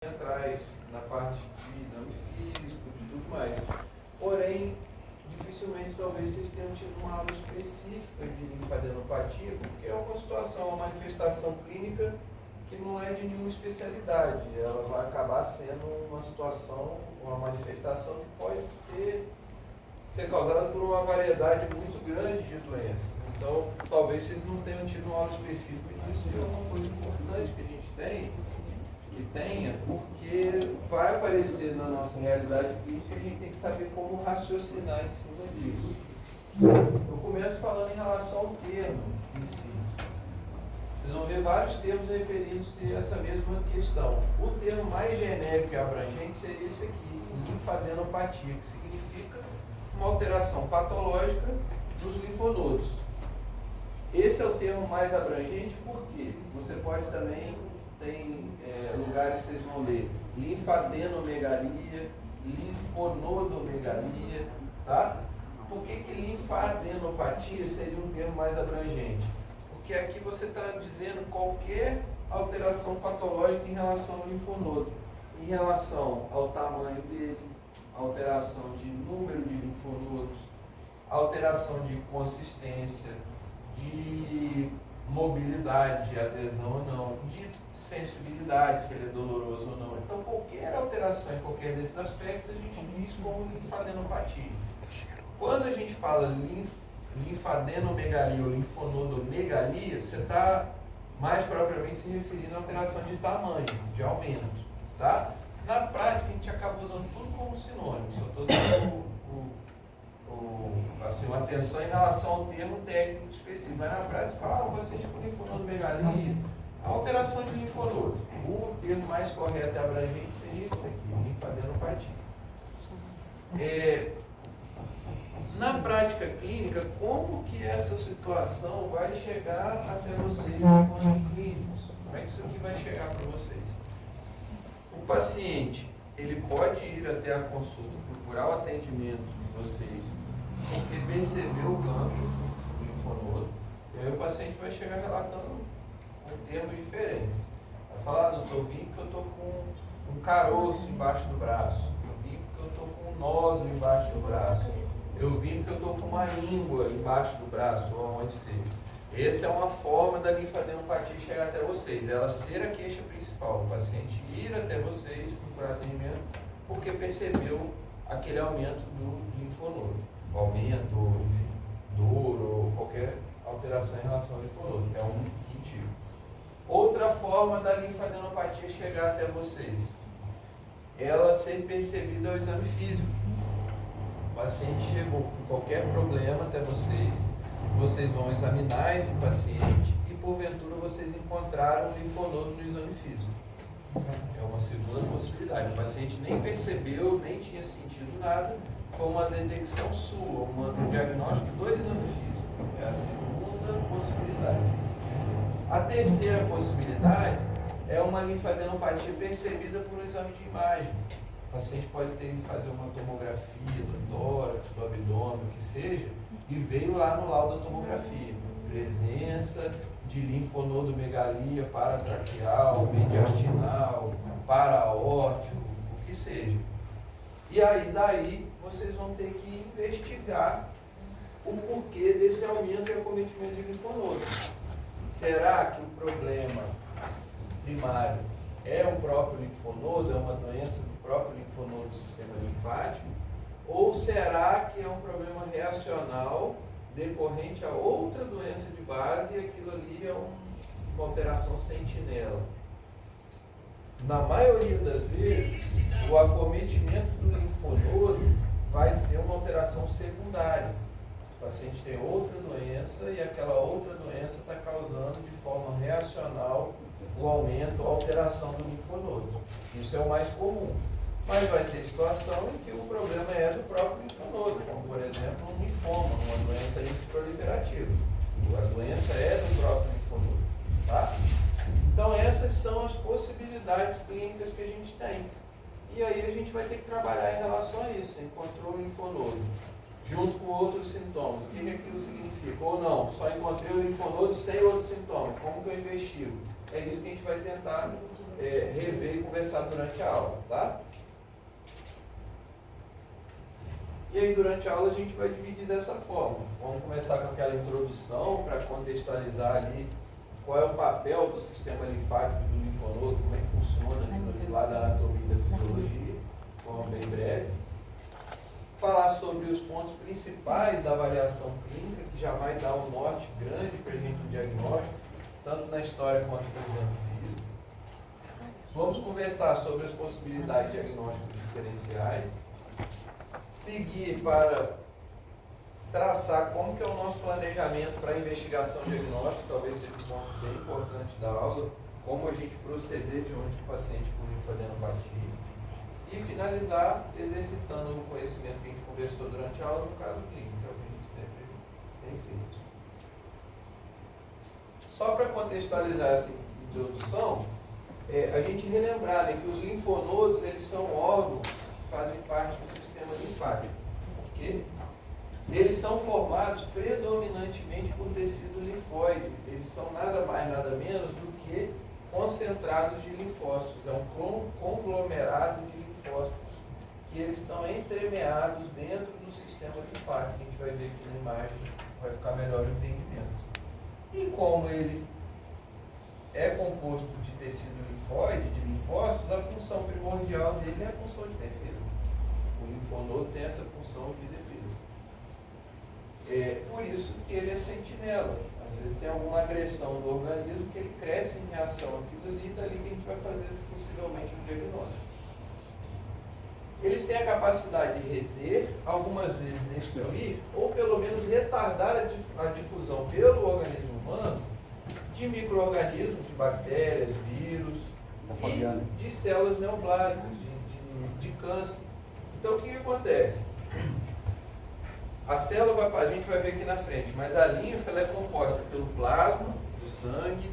atrás, na parte de exame físico, de tudo mais. Porém, dificilmente talvez vocês tenham tido uma aula específica de linfadenopatia, porque é uma situação, uma manifestação clínica que não é de nenhuma especialidade. Ela vai acabar sendo uma situação, uma manifestação que pode ser causada por uma variedade muito grande de doenças. Então, talvez vocês não tenham tido uma aula específica, e isso é uma coisa importante que a gente tenha, porque vai aparecer na nossa realidade clínica e a gente tem que saber como raciocinar em cima disso. Eu começo falando em relação ao termo em si. Vocês vão ver vários termos referindo-se a essa mesma questão. O termo mais genérico e abrangente seria esse aqui, linfadenopatia, que significa uma alteração patológica dos linfonodos. Esse é o termo mais abrangente porque você pode também, tem lugares que vocês vão ler linfadenomegalia, linfonodomegalia, tá? Por que linfadenopatia seria um termo mais abrangente? Porque aqui você está dizendo qualquer alteração patológica em relação ao linfonodo, em relação ao tamanho dele, alteração de número de linfonodos, alteração de consistência, de mobilidade, de adesão ou não, de sensibilidade, se ele é doloroso ou não. Então, qualquer alteração em qualquer desses aspectos, a gente diz como linfadenopatia. Quando a gente fala linfadenomegalia ou linfonodomegalia, você está mais propriamente se referindo à alteração de tamanho, de aumento, tá? Na prática, a gente acaba usando tudo como sinônimo, só estou dando uma atenção em relação ao termo técnico específico. Mas na prática, fala, o paciente com linfonodomegalia, a alteração de linfonodo. O termo mais correto e abrangente seria esse aqui, linfadenopatia. Na prática clínica, como que essa situação vai chegar até vocês enquanto clínicos? Como é que isso aqui vai chegar para vocês? O paciente, ele pode ir até a consulta, procurar o atendimento de vocês, porque percebeu o gânglio do linfonodo, e aí o paciente vai chegar relatando termos diferentes. Vai falar, doutor, eu vi que eu estou com um caroço embaixo do braço, eu vi que eu estou com um nódulo embaixo do braço, eu vi que eu estou com uma íngua embaixo do braço, ou onde seja. Essa é uma forma da linfadenopatia chegar até vocês, ela ser a queixa principal, o paciente ir até vocês, procurar atendimento, porque percebeu aquele aumento do linfonodo, aumento, enfim, dor ou qualquer alteração em relação ao linfonodo, é um motivo. Outra forma da linfadenopatia chegar até vocês, ela ser percebida ao exame físico. O paciente chegou com qualquer problema até vocês vão examinar esse paciente e porventura vocês encontraram um linfonodo no exame físico. É uma segunda possibilidade. O paciente nem percebeu, nem tinha sentido nada, foi uma detecção sua, um diagnóstico do exame físico. É a segunda possibilidade. A terceira possibilidade é uma linfadenopatia percebida por um exame de imagem. O paciente pode ter que fazer uma tomografia do tórax, do abdômen, o que seja, e veio lá no laudo da tomografia. Presença de linfonodomegalia paratraqueal, mediastinal, paraórtico, o que seja. E aí, daí, vocês vão ter que investigar o porquê desse aumento e acometimento de linfonodo. Será que o problema primário é o próprio linfonodo, é uma doença do próprio linfonodo do sistema linfático? Ou será que é um problema reacional decorrente a outra doença de base e aquilo ali é uma alteração sentinela? Na maioria das vezes, o acometimento do linfonodo vai ser uma alteração secundária. O paciente tem outra doença e aquela outra doença está causando de forma reacional o aumento ou alteração do linfonodo. Isso é o mais comum. Mas vai ter situação em que o problema é do próprio linfonodo, como por exemplo um linfoma, uma doença linfoproliferativa. A doença é do próprio linfonodo. Tá? Então essas são as possibilidades clínicas que a gente tem. E aí a gente vai ter que trabalhar em relação a isso. Encontrou o linfonodo, junto com outros sintomas. O que aquilo significa? Ou não, só encontrei o linfonodo sem outros sintomas. Como que eu investigo? É isso que a gente vai tentar rever e conversar durante a aula, tá? E aí, durante a aula, a gente vai dividir dessa forma. Vamos começar com aquela introdução para contextualizar ali qual é o papel do sistema linfático do linfonodo, como é que funciona aquilo ali lá da anatomia e da fisiologia, de forma bem breve. Falar sobre os pontos principais da avaliação clínica, que já vai dar um norte grande para a gente no diagnóstico, tanto na história quanto no exame físico. Vamos conversar sobre as possibilidades diagnósticas diferenciais. Seguir para traçar como que é o nosso planejamento para a investigação diagnóstica, talvez seja um ponto bem importante da aula, como a gente proceder diante do paciente com linfadenopatia. E finalizar exercitando o conhecimento que a gente conversou durante a aula no caso clínico, que é o que a gente sempre tem feito. Só para contextualizar essa introdução, a gente relembrar, né, que os linfonodos eles são órgãos que fazem parte do sistema linfático, porque eles são formados predominantemente por tecido linfóide. Eles são nada mais, nada menos do que concentrados de linfócitos. É um conglomerado de linfócitos que eles estão entremeados dentro do sistema linfático. A gente vai ver aqui na imagem, vai ficar melhor o entendimento. E como ele é composto de tecido linfóide, de linfócitos, a função primordial dele é a função de defesa. O linfonodo tem essa função de defesa. É por isso que ele é sentinela. Às vezes tem alguma agressão no organismo que ele cresce em reação àquilo ali, dali que a gente vai fazer possivelmente um diagnóstico. Eles têm a capacidade de reter, algumas vezes destruir, ou pelo menos retardar a difusão pelo organismo humano de micro-organismos, de bactérias, vírus e de células neoplásicas, de câncer. Então o que acontece? A célula, a gente vai ver aqui na frente, mas a linfa ela é composta pelo plasma, do sangue,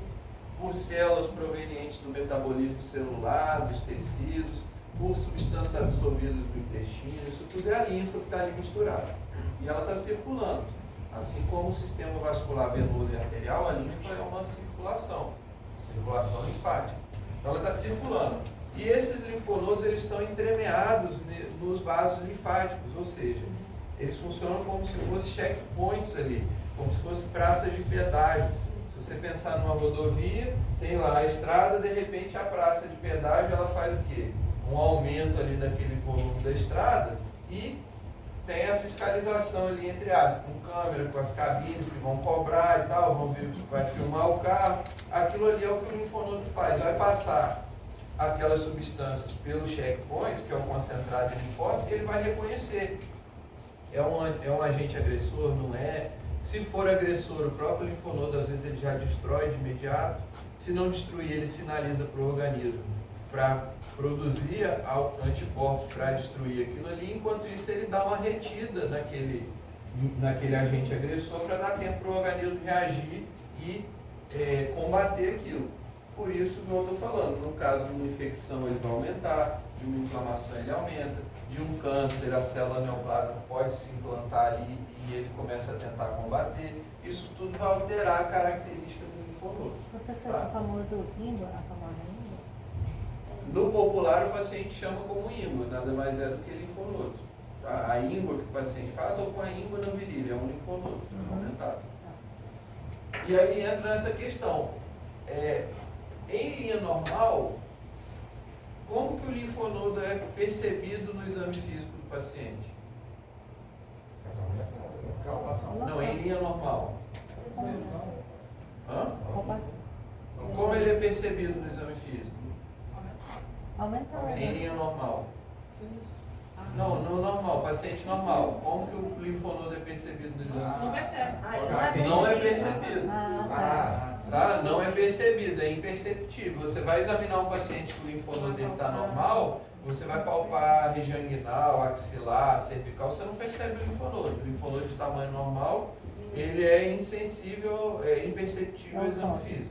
por células provenientes do metabolismo celular, dos tecidos, por substâncias absorvidas do intestino. Isso tudo é a linfa que está ali misturada. E ela está circulando. Assim como o sistema vascular venoso e arterial, a linfa é uma circulação linfática. Então ela está circulando. E esses linfonodos eles estão entremeados nos vasos linfáticos, ou seja, eles funcionam como se fossem checkpoints ali, como se fosse praças de pedágio. Se você pensar numa rodovia, tem lá a estrada, de repente a praça de pedágio ela faz o quê? Um aumento ali daquele volume da estrada e tem a fiscalização ali, entre aspas, com câmera, com as cabines que vão cobrar e tal, vão ver, vai filmar o carro. Aquilo ali é o que o linfonodo faz, vai passar aquelas substâncias pelos checkpoints, que é o concentrado de linfócitos, e ele vai reconhecer. É um agente agressor, não é? Se for agressor, o próprio linfonodo, às vezes, ele já destrói de imediato. Se não destruir, ele sinaliza para o organismo para produzir anticorpos para destruir aquilo ali. Enquanto isso, ele dá uma retida naquele agente agressor para dar tempo para o organismo reagir e combater aquilo. Por isso que eu estou falando, no caso de uma infecção ele vai aumentar, de uma inflamação ele aumenta, de um câncer a célula neoplásica pode se implantar ali e ele começa a tentar combater. Isso tudo vai alterar a característica do linfonodo. Professor, esse famoso íngua, a famosa íngua? No popular o paciente chama como íngua, nada mais é do que linfonodo. Tá? A íngua que o paciente fala, ou com a íngua na virilha, é um linfonodo aumentado. E aí entra nessa questão. Em linha normal, como que o linfonodo é percebido no exame físico do paciente? Não, em linha normal. Hã? Como ele é percebido no exame físico? Aumentou. Em linha normal. Não, no normal, paciente normal. Como que o linfonodo é percebido no exame físico? Não percebe. Não é percebido. Tá? Não é percebido, é imperceptível. Você vai examinar um paciente que o linfonodo dele está normal, você vai palpar a região inguinal, axilar, cervical, você não percebe o linfonodo. O linfonodo de tamanho normal, ele é insensível, é imperceptível ao exame físico.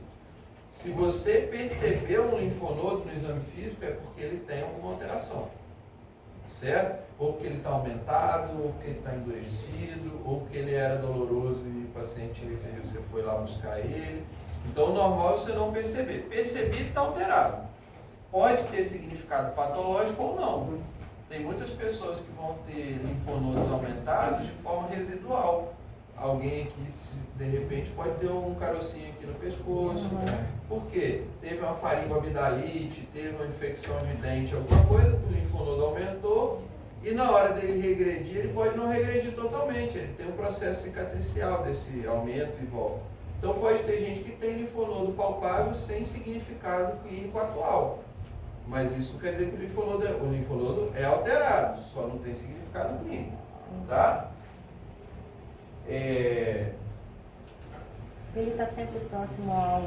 Se você perceber um linfonodo no exame físico, é porque ele tem alguma alteração. Certo? Ou porque ele está aumentado, ou porque ele está endurecido, ou porque ele era doloroso e o paciente referiu, você foi lá buscar ele. Então o normal é você não perceber. Perceber, ele está alterado. pode ter significado patológico ou não. Tem muitas pessoas que vão ter linfonodos aumentados de forma residual. Alguém aqui, de repente, pode ter um carocinho aqui no pescoço. Por quê? Teve uma faringoamidalite, teve uma infecção de dente, alguma coisa, o linfonodo aumentou, e na hora dele regredir, ele pode não regredir totalmente. Ele tem um processo cicatricial desse aumento e volta. Então pode ter gente que tem linfonodo palpável sem significado clínico atual. Mas isso quer dizer que o linfonodo é alterado, só não tem significado clínico. Tá? Ele está sempre próximo ao...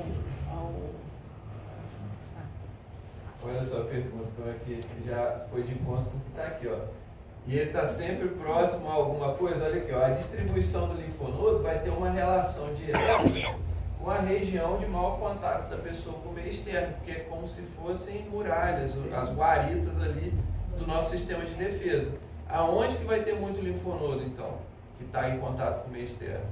Olha só a pergunta, como é que já foi de encontro com o que está aqui, ó. E ele está sempre próximo a alguma coisa, olha aqui, ó, a distribuição do linfonodo vai ter uma relação direta com a região de mau contato da pessoa com o meio externo, porque é como se fossem muralhas, as guaritas ali do nosso sistema de defesa. Aonde que vai ter muito linfonodo, então, que está em contato com o meio externo?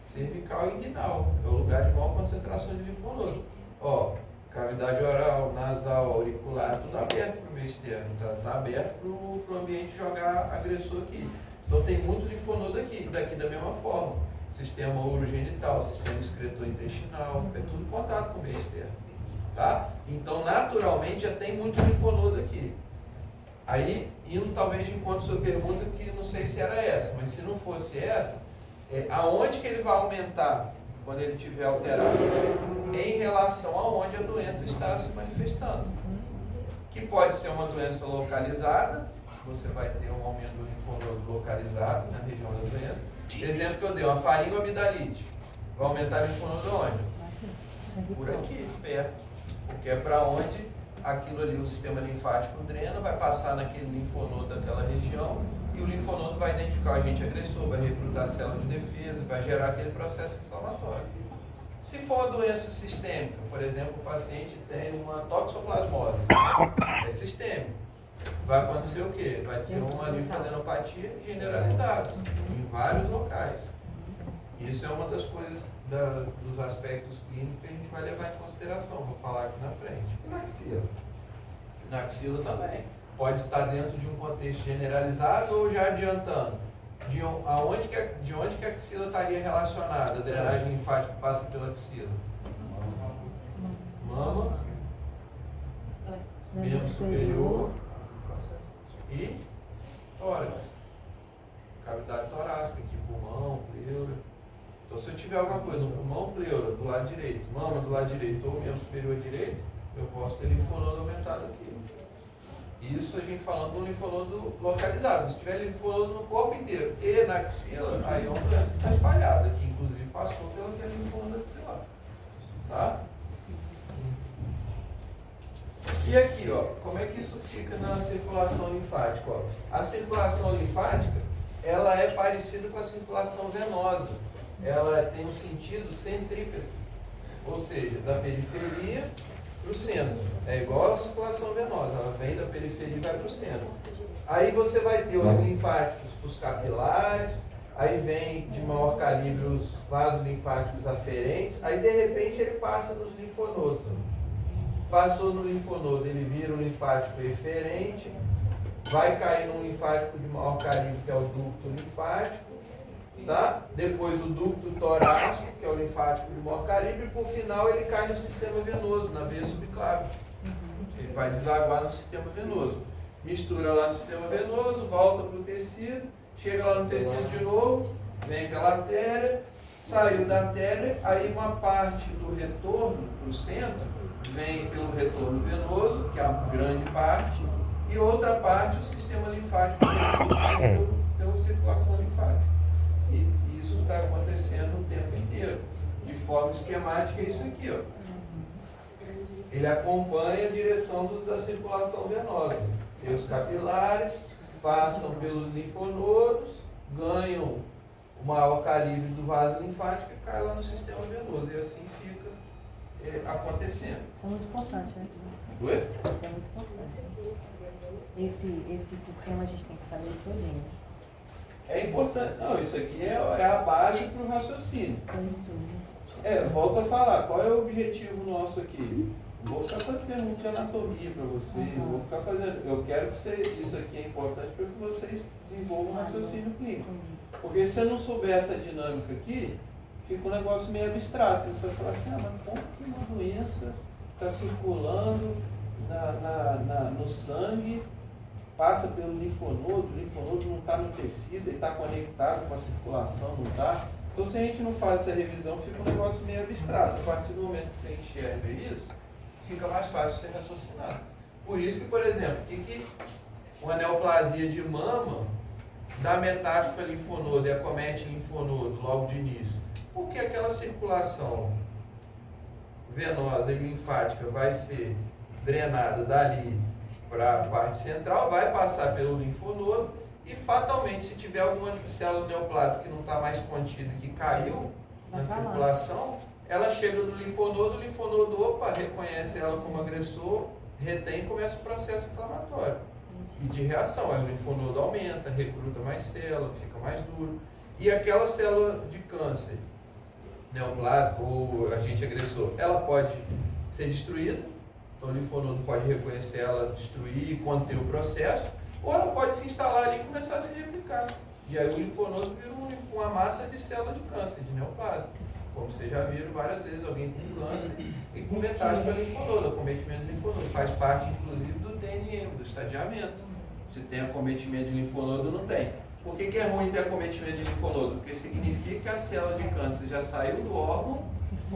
Cervical e inguinal, é o lugar de maior concentração de linfonodo. Ó, cavidade oral, nasal, auricular, tudo aberto para o meio externo, tá aberto para o ambiente jogar agressor aqui. Então tem muito linfonodo aqui, daqui da mesma forma. Sistema urogenital, sistema excretor intestinal, é tudo contato com o meio externo. Tá? Então, naturalmente, já tem muito linfonodo aqui. Aí, indo talvez de encontro à sua pergunta, que não sei se era essa, mas se não fosse essa, aonde que ele vai aumentar quando ele estiver alterado? Em relação a onde a doença está se manifestando. Que pode ser uma doença localizada, você vai ter um aumento do linfonodo localizado na região da doença. Exemplo que eu dei, uma faringoamidalite. Vai aumentar o linfonodo onde? Por aqui, perto. Porque é para onde aquilo ali, o sistema linfático drena, vai passar naquele linfonodo daquela região e o linfonodo vai identificar o agente agressor, vai recrutar a célula de defesa, vai gerar aquele processo inflamatório. Se for uma doença sistêmica, por exemplo, o paciente tem uma toxoplasmose, é sistêmico. Vai acontecer o quê? Vai ter uma linfadenopatia generalizada em vários locais. Isso é uma das coisas dos aspectos clínicos que a gente vai levar em consideração. Vou falar aqui na frente. E na axila? Na axila também. Pode estar dentro de um contexto generalizado ou já adiantando. De onde que a axila estaria relacionada? A drenagem linfática passa pela axila? Mama, membro superior e tórax. Cavidade torácica, aqui pulmão, pleura. Então se eu tiver alguma coisa no pulmão, pleura, do lado direito, mama do lado direito ou membro superior direito, eu posso ter linfonodo aumentado aqui. Isso a gente falando do linfonodo localizado. Se tiver linfonodo no corpo inteiro e na axila, aí é uma doença que está espalhada, que inclusive passou pelo que é linfonodo axilar. Tá? E aqui, ó, como é que isso fica na circulação linfática? Ó? A circulação linfática, ela é parecida com a circulação venosa. Ela tem um sentido centrípeto, ou seja, da periferia para o centro. É igual a circulação venosa, ela vem da periferia e vai para o centro. Aí você vai ter os linfáticos para os capilares, aí vem de maior calibre os vasos linfáticos aferentes, aí de repente ele passa nos linfonodos. Passou no linfonodo, ele vira um linfático eferente, vai cair num linfático de maior calibre, que é o ducto linfático, tá? Depois o ducto torácico, que é o linfático de maior calibre, e por final ele cai no sistema venoso, na veia subclávia. Ele vai desaguar no sistema venoso. Mistura lá no sistema venoso, volta para o tecido, chega lá no tecido de novo, vem pela artéria, saiu da artéria, aí uma parte do retorno para o centro vem pelo retorno venoso, que é a grande parte, e outra parte o sistema linfático pela circulação linfática. E isso está acontecendo o tempo inteiro. De forma esquemática é isso aqui, ó. Ele acompanha a direção da circulação venosa. Tem os capilares, passam pelos linfonodos, ganham o maior calibre do vaso linfático e cai lá no sistema venoso. E assim fica acontecendo. Isso é muito importante, né? Ué? Isso é muito importante. Esse sistema a gente tem que saber todinho. É importante. Não, isso aqui é a base para o raciocínio. Volto a falar. Qual é o objetivo nosso aqui? Não vou ficar fazendo pergunta de anatomia para você, não vou ficar fazendo. Eu quero que você, isso aqui é importante para que vocês desenvolvam um raciocínio clínico. Porque se você não souber essa dinâmica aqui, fica um negócio meio abstrato. Você vai falar assim, mas como que uma doença está circulando no sangue, passa pelo linfonodo, o linfonodo não está no tecido, ele está conectado com a circulação, não está? Então, se a gente não faz essa revisão, fica um negócio meio abstrato. A partir do momento que você enxerga isso, fica mais fácil ser raciocinado. Por isso que, por exemplo, que uma neoplasia de mama dá metástase para linfonodo e acomete linfonodo logo de início? Porque aquela circulação venosa e linfática vai ser drenada dali para a parte central, vai passar pelo linfonodo e fatalmente, se tiver alguma célula neoplásica que não está mais contida, que caiu na circulação, ela chega no linfonodo, o linfonodo, opa, reconhece ela como agressor, retém e começa o processo inflamatório. E de reação, aí o linfonodo aumenta, recruta mais célula, fica mais duro. E aquela célula de câncer neoplásica ou agente agressor, ela pode ser destruída, então o linfonodo pode reconhecer ela, destruir e conter o processo, ou ela pode se instalar ali e começar a se replicar. E aí o linfonodo vira uma massa de célula de câncer, de neoplasma. Como vocês já viram várias vezes, alguém com câncer e com metástase para linfonodo, acometimento de linfonodo. Faz parte, inclusive, do TNM, do estadiamento. Se tem acometimento de linfonodo, não tem. Por que é ruim ter acometimento de linfonodo? Porque significa que a célula de câncer já saiu do órgão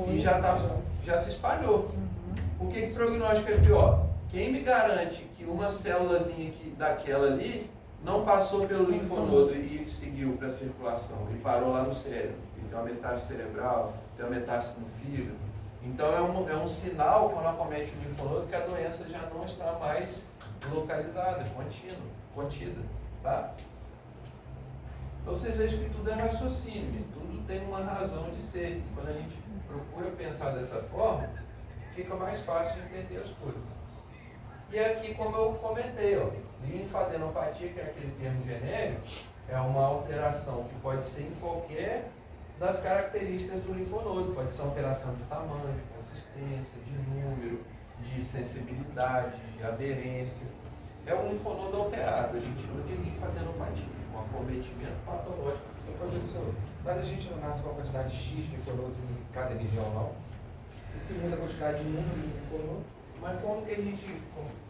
e já se espalhou. Por que o prognóstico é pior? Quem me garante que uma célulazinha daquela ali não passou pelo linfonodo e seguiu para a circulação e parou lá no cérebro? Tem uma metástase cerebral, tem uma metástase no fígado. Então é um sinal, quando acomete o linfonodo, que a doença já não está mais localizada, contida. Tá? Então vocês vejam que tudo é raciocínio, tudo tem uma razão de ser. E quando a gente procura pensar dessa forma, fica mais fácil de entender as coisas. E aqui, como eu comentei, linfadenopatia, que é aquele termo genérico, é uma alteração que pode ser em qualquer das características do linfonodo. Pode ser alteração de tamanho, de consistência, de número, de sensibilidade, de aderência. É um linfonodo alterado, a gente chama de linfadenopatia, um acometimento patológico. Professor, mas a gente não nasce com a quantidade X de linfonodos em cada região, não? E segundo a quantidade de números de linfonodos? Mas como que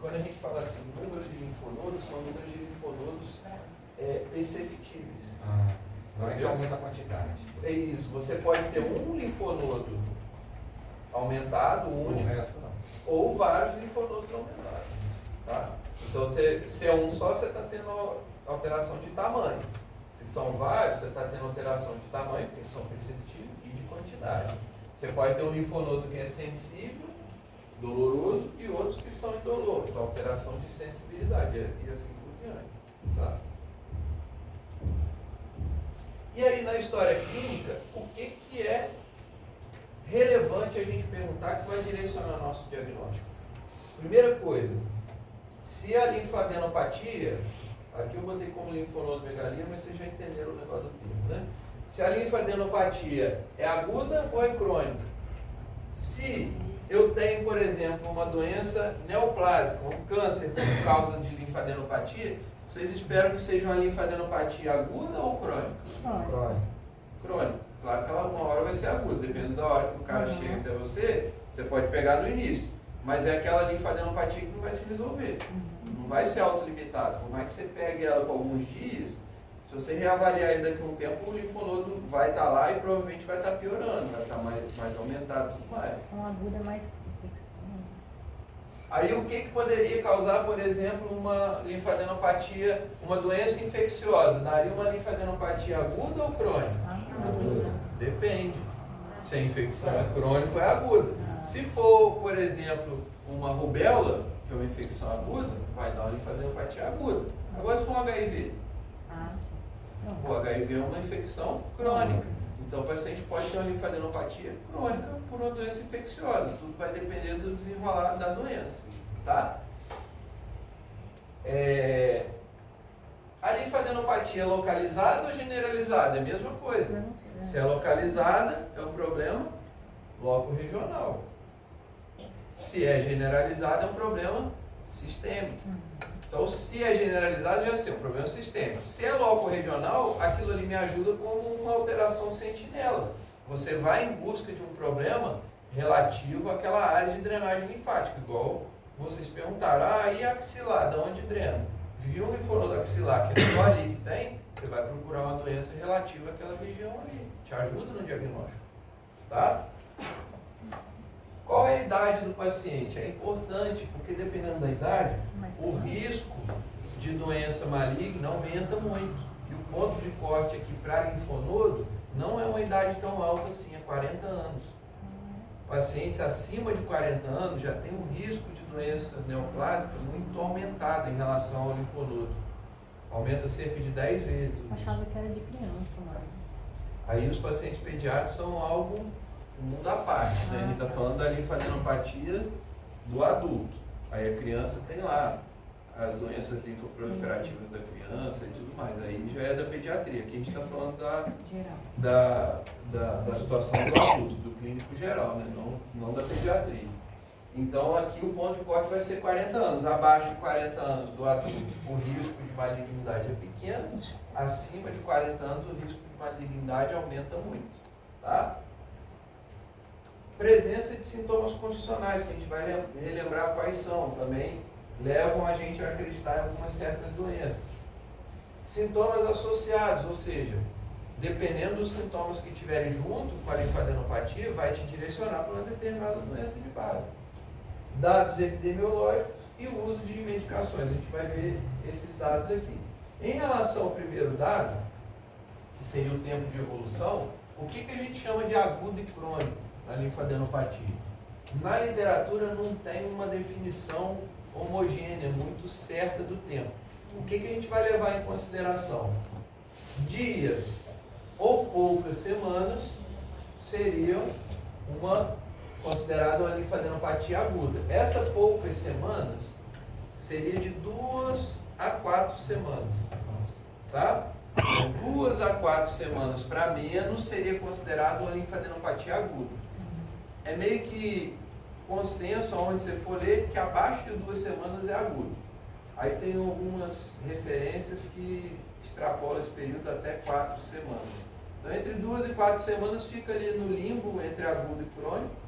quando a gente fala assim, números de linfonodos, são números de linfonodos perceptíveis. Não é que aumenta a quantidade. É isso, você pode ter um linfonodo aumentado, único, ou vários linfonodos aumentados. Tá? Então, se é um só, você está tendo alteração de tamanho. Se são vários, você está tendo alteração de tamanho, porque são perceptíveis, e de quantidade. Você pode ter um linfonodo que é sensível, doloroso, e outros que são indoloros, então alteração de sensibilidade, e assim por diante. Tá? E aí, na história clínica, o que é relevante a gente perguntar que vai direcionar nosso diagnóstico? Primeira coisa, se a linfadenopatia, aqui eu botei como linfonodomegalia, mas vocês já entenderam o negócio do termo, né? Se a linfadenopatia é aguda ou é crônica? Se eu tenho, por exemplo, uma doença neoplásica, um câncer por causa de linfadenopatia, vocês esperam que seja uma linfadenopatia aguda ou crônica? Crônica. Claro que ela uma hora vai ser aguda, dependendo da hora que o cara chega até você, você pode pegar no início. Mas é aquela linfadenopatia que não vai se resolver. Não vai ser autolimitado. Por mais que você pegue ela por alguns dias, se você reavaliar ele daqui a um tempo, o linfonodo vai estar lá e provavelmente vai estar piorando, vai estar mais aumentado e tudo mais. Uma aguda mais infecção. Aí o que poderia causar, por exemplo, uma linfadenopatia, uma doença infecciosa? Daria uma linfadenopatia aguda ou crônica? Aguda. Depende. Se a infecção é crônica ou é aguda. Se for, por exemplo, uma rubéola, que é uma infecção aguda, vai dar uma linfadenopatia aguda. Agora se for um HIV, o HIV é uma infecção crônica. Então o paciente pode ter uma linfadenopatia crônica por uma doença infecciosa. Tudo vai depender do desenrolar da doença. Tá? A linfadenopatia é localizada ou generalizada? É a mesma coisa. Se é localizada, é um problema loco regional. Se é generalizado, é um problema sistêmico. Então, se é generalizado, já sei, um problema sistêmico. Se é loco-regional, aquilo ali me ajuda como uma alteração sentinela. Você vai em busca de um problema relativo àquela área de drenagem linfática, igual vocês perguntaram, e a axilar, de onde drena? Viu um linfonodo axilar, que é só ali que tem, você vai procurar uma doença relativa àquela região ali. Te ajuda no diagnóstico. Tá? Qual é a idade do paciente? É importante, porque dependendo da idade, o risco de doença maligna aumenta muito. E o ponto de corte aqui para linfonodo não é uma idade tão alta assim, é 40 anos. Pacientes acima de 40 anos já têm um risco de doença neoplásica muito aumentado em relação ao linfonodo. Aumenta cerca de 10 vezes. Achava que era de criança, mano. Aí os pacientes pediátricos são algo, um mundo à parte, né? A gente está falando da linfadenopatia do adulto. Aí a criança tem lá as doenças linfoproliferativas da criança e tudo mais. Aí já é da pediatria. Aqui a gente está falando da situação do adulto, do clínico geral, né? Não da pediatria. Então aqui o ponto de corte vai ser 40 anos. Abaixo de 40 anos do adulto, o risco de malignidade é pequeno. Acima de 40 anos, o risco de malignidade aumenta muito. Tá? Presença de sintomas constitucionais, que a gente vai relembrar quais são, também levam a gente a acreditar em algumas certas doenças. Sintomas associados, ou seja, dependendo dos sintomas que tiverem junto com a linfadenopatia, vai te direcionar para uma determinada doença de base. Dados epidemiológicos e o uso de medicações. A gente vai ver esses dados aqui. Em relação ao primeiro dado, que seria o tempo de evolução, o que a gente chama de agudo e crônico na linfadenopatia? Na literatura não tem uma definição homogênea, muito certa do tempo. O que a gente vai levar em consideração? Dias ou poucas semanas seriam considerada uma linfadenopatia aguda. Essas poucas semanas seria de 2 a 4 semanas. Tá? 2 a 4 semanas para menos seria considerado uma linfadenopatia aguda. É meio que consenso, onde você for ler, que abaixo de 2 semanas é agudo. Aí tem algumas referências que extrapolam esse período até 4 semanas. Então, entre 2 e 4 semanas fica ali no limbo entre agudo e crônico.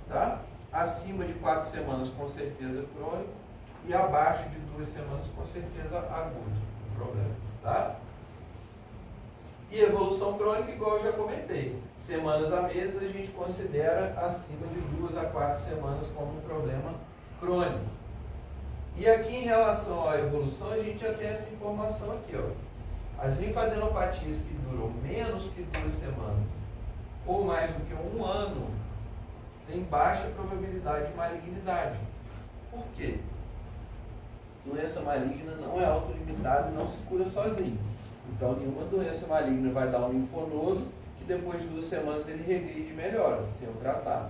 Tá? Acima de 4 semanas, com certeza, crônico. E abaixo de 2 semanas, com certeza, agudo. O problema. Tá? E evolução crônica, igual eu já comentei. Semanas a meses, a gente considera acima de 2 a 4 semanas como um problema crônico. E aqui, em relação à evolução, a gente já tem essa informação aqui, ó. As linfadenopatias que duram menos que 2 semanas ou mais do que 1 ano têm baixa probabilidade de malignidade. Por quê? Doença maligna não é autolimitada e não se cura sozinho. Então, nenhuma doença maligna vai dar um linfonodo que depois de 2 semanas ele regride e melhora, sem o tratar.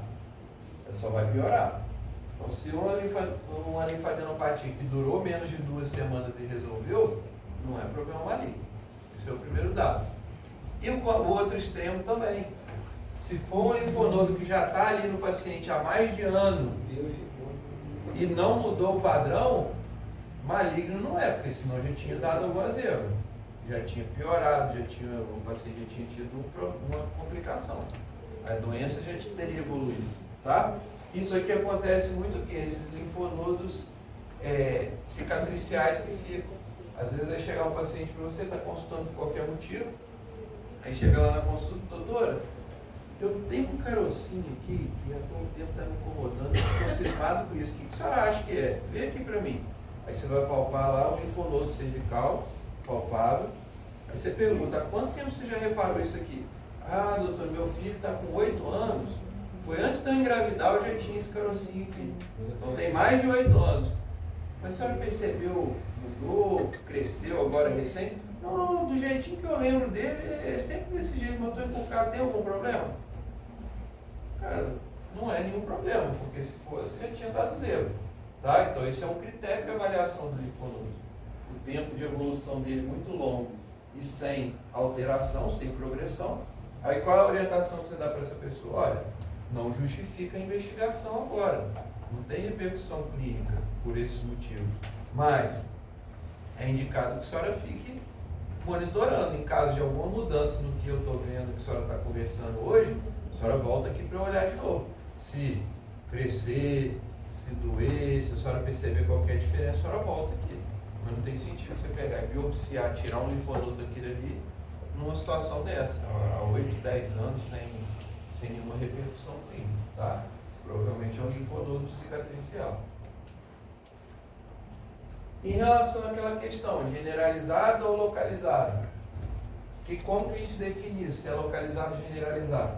Ele só vai piorar. Então, se uma linfadenopatia que durou menos de 2 semanas e resolveu, não é problema maligno. Esse é o primeiro dado. E o outro extremo também. Se for um linfonodo que já está ali no paciente há mais de ano e não mudou o padrão, maligno não é, porque senão já tinha dado alguma zebra. Já tinha piorado, o paciente já tinha tido uma complicação. A doença já teria evoluído. Tá? Isso aqui acontece muito que esses linfonodos cicatriciais que ficam. Às vezes vai chegar um paciente para você, está consultando por qualquer motivo, aí chega lá na consulta, doutora, eu tenho um carocinho aqui que há algum tempo está me incomodando, estou cismado com isso, o que a senhora acha que é? Vem aqui para mim. Aí você vai palpar lá o linfonodo cervical, palpável, aí você pergunta, há quanto tempo você já reparou isso aqui? Ah, doutor, meu filho está com 8 anos, foi antes de eu engravidar, eu já tinha esse carocinho aqui, então tem mais de 8 anos. Mas a senhora percebeu, mudou, cresceu agora recente? Não, do jeitinho que eu lembro dele, é sempre desse jeito, mas eu estou inculcado, tem algum problema? Cara, não é nenhum problema, porque se fosse, já tinha dado zero. Tá? Então esse é um critério de avaliação do linfonodo. O tempo de evolução dele muito longo e sem alteração, sem progressão. Aí qual é a orientação que você dá para essa pessoa? Olha, não justifica a investigação agora. Não tem repercussão clínica por esse motivo. Mas é indicado que a senhora fique monitorando. Em caso de alguma mudança no que eu estou vendo, que a senhora está conversando hoje, a senhora volta aqui para eu olhar de novo. Se crescer, se doer, se a senhora perceber qualquer diferença, a senhora volta aqui. Mas não tem sentido você pegar e biopsiar, tirar um linfonodo daquilo ali, numa situação dessa, há 8, 10 anos, sem nenhuma repercussão clínica, tá? Provavelmente é um linfonodo cicatricial. Em relação àquela questão, generalizado ou localizado? Como que a gente define isso, se é localizado ou generalizado?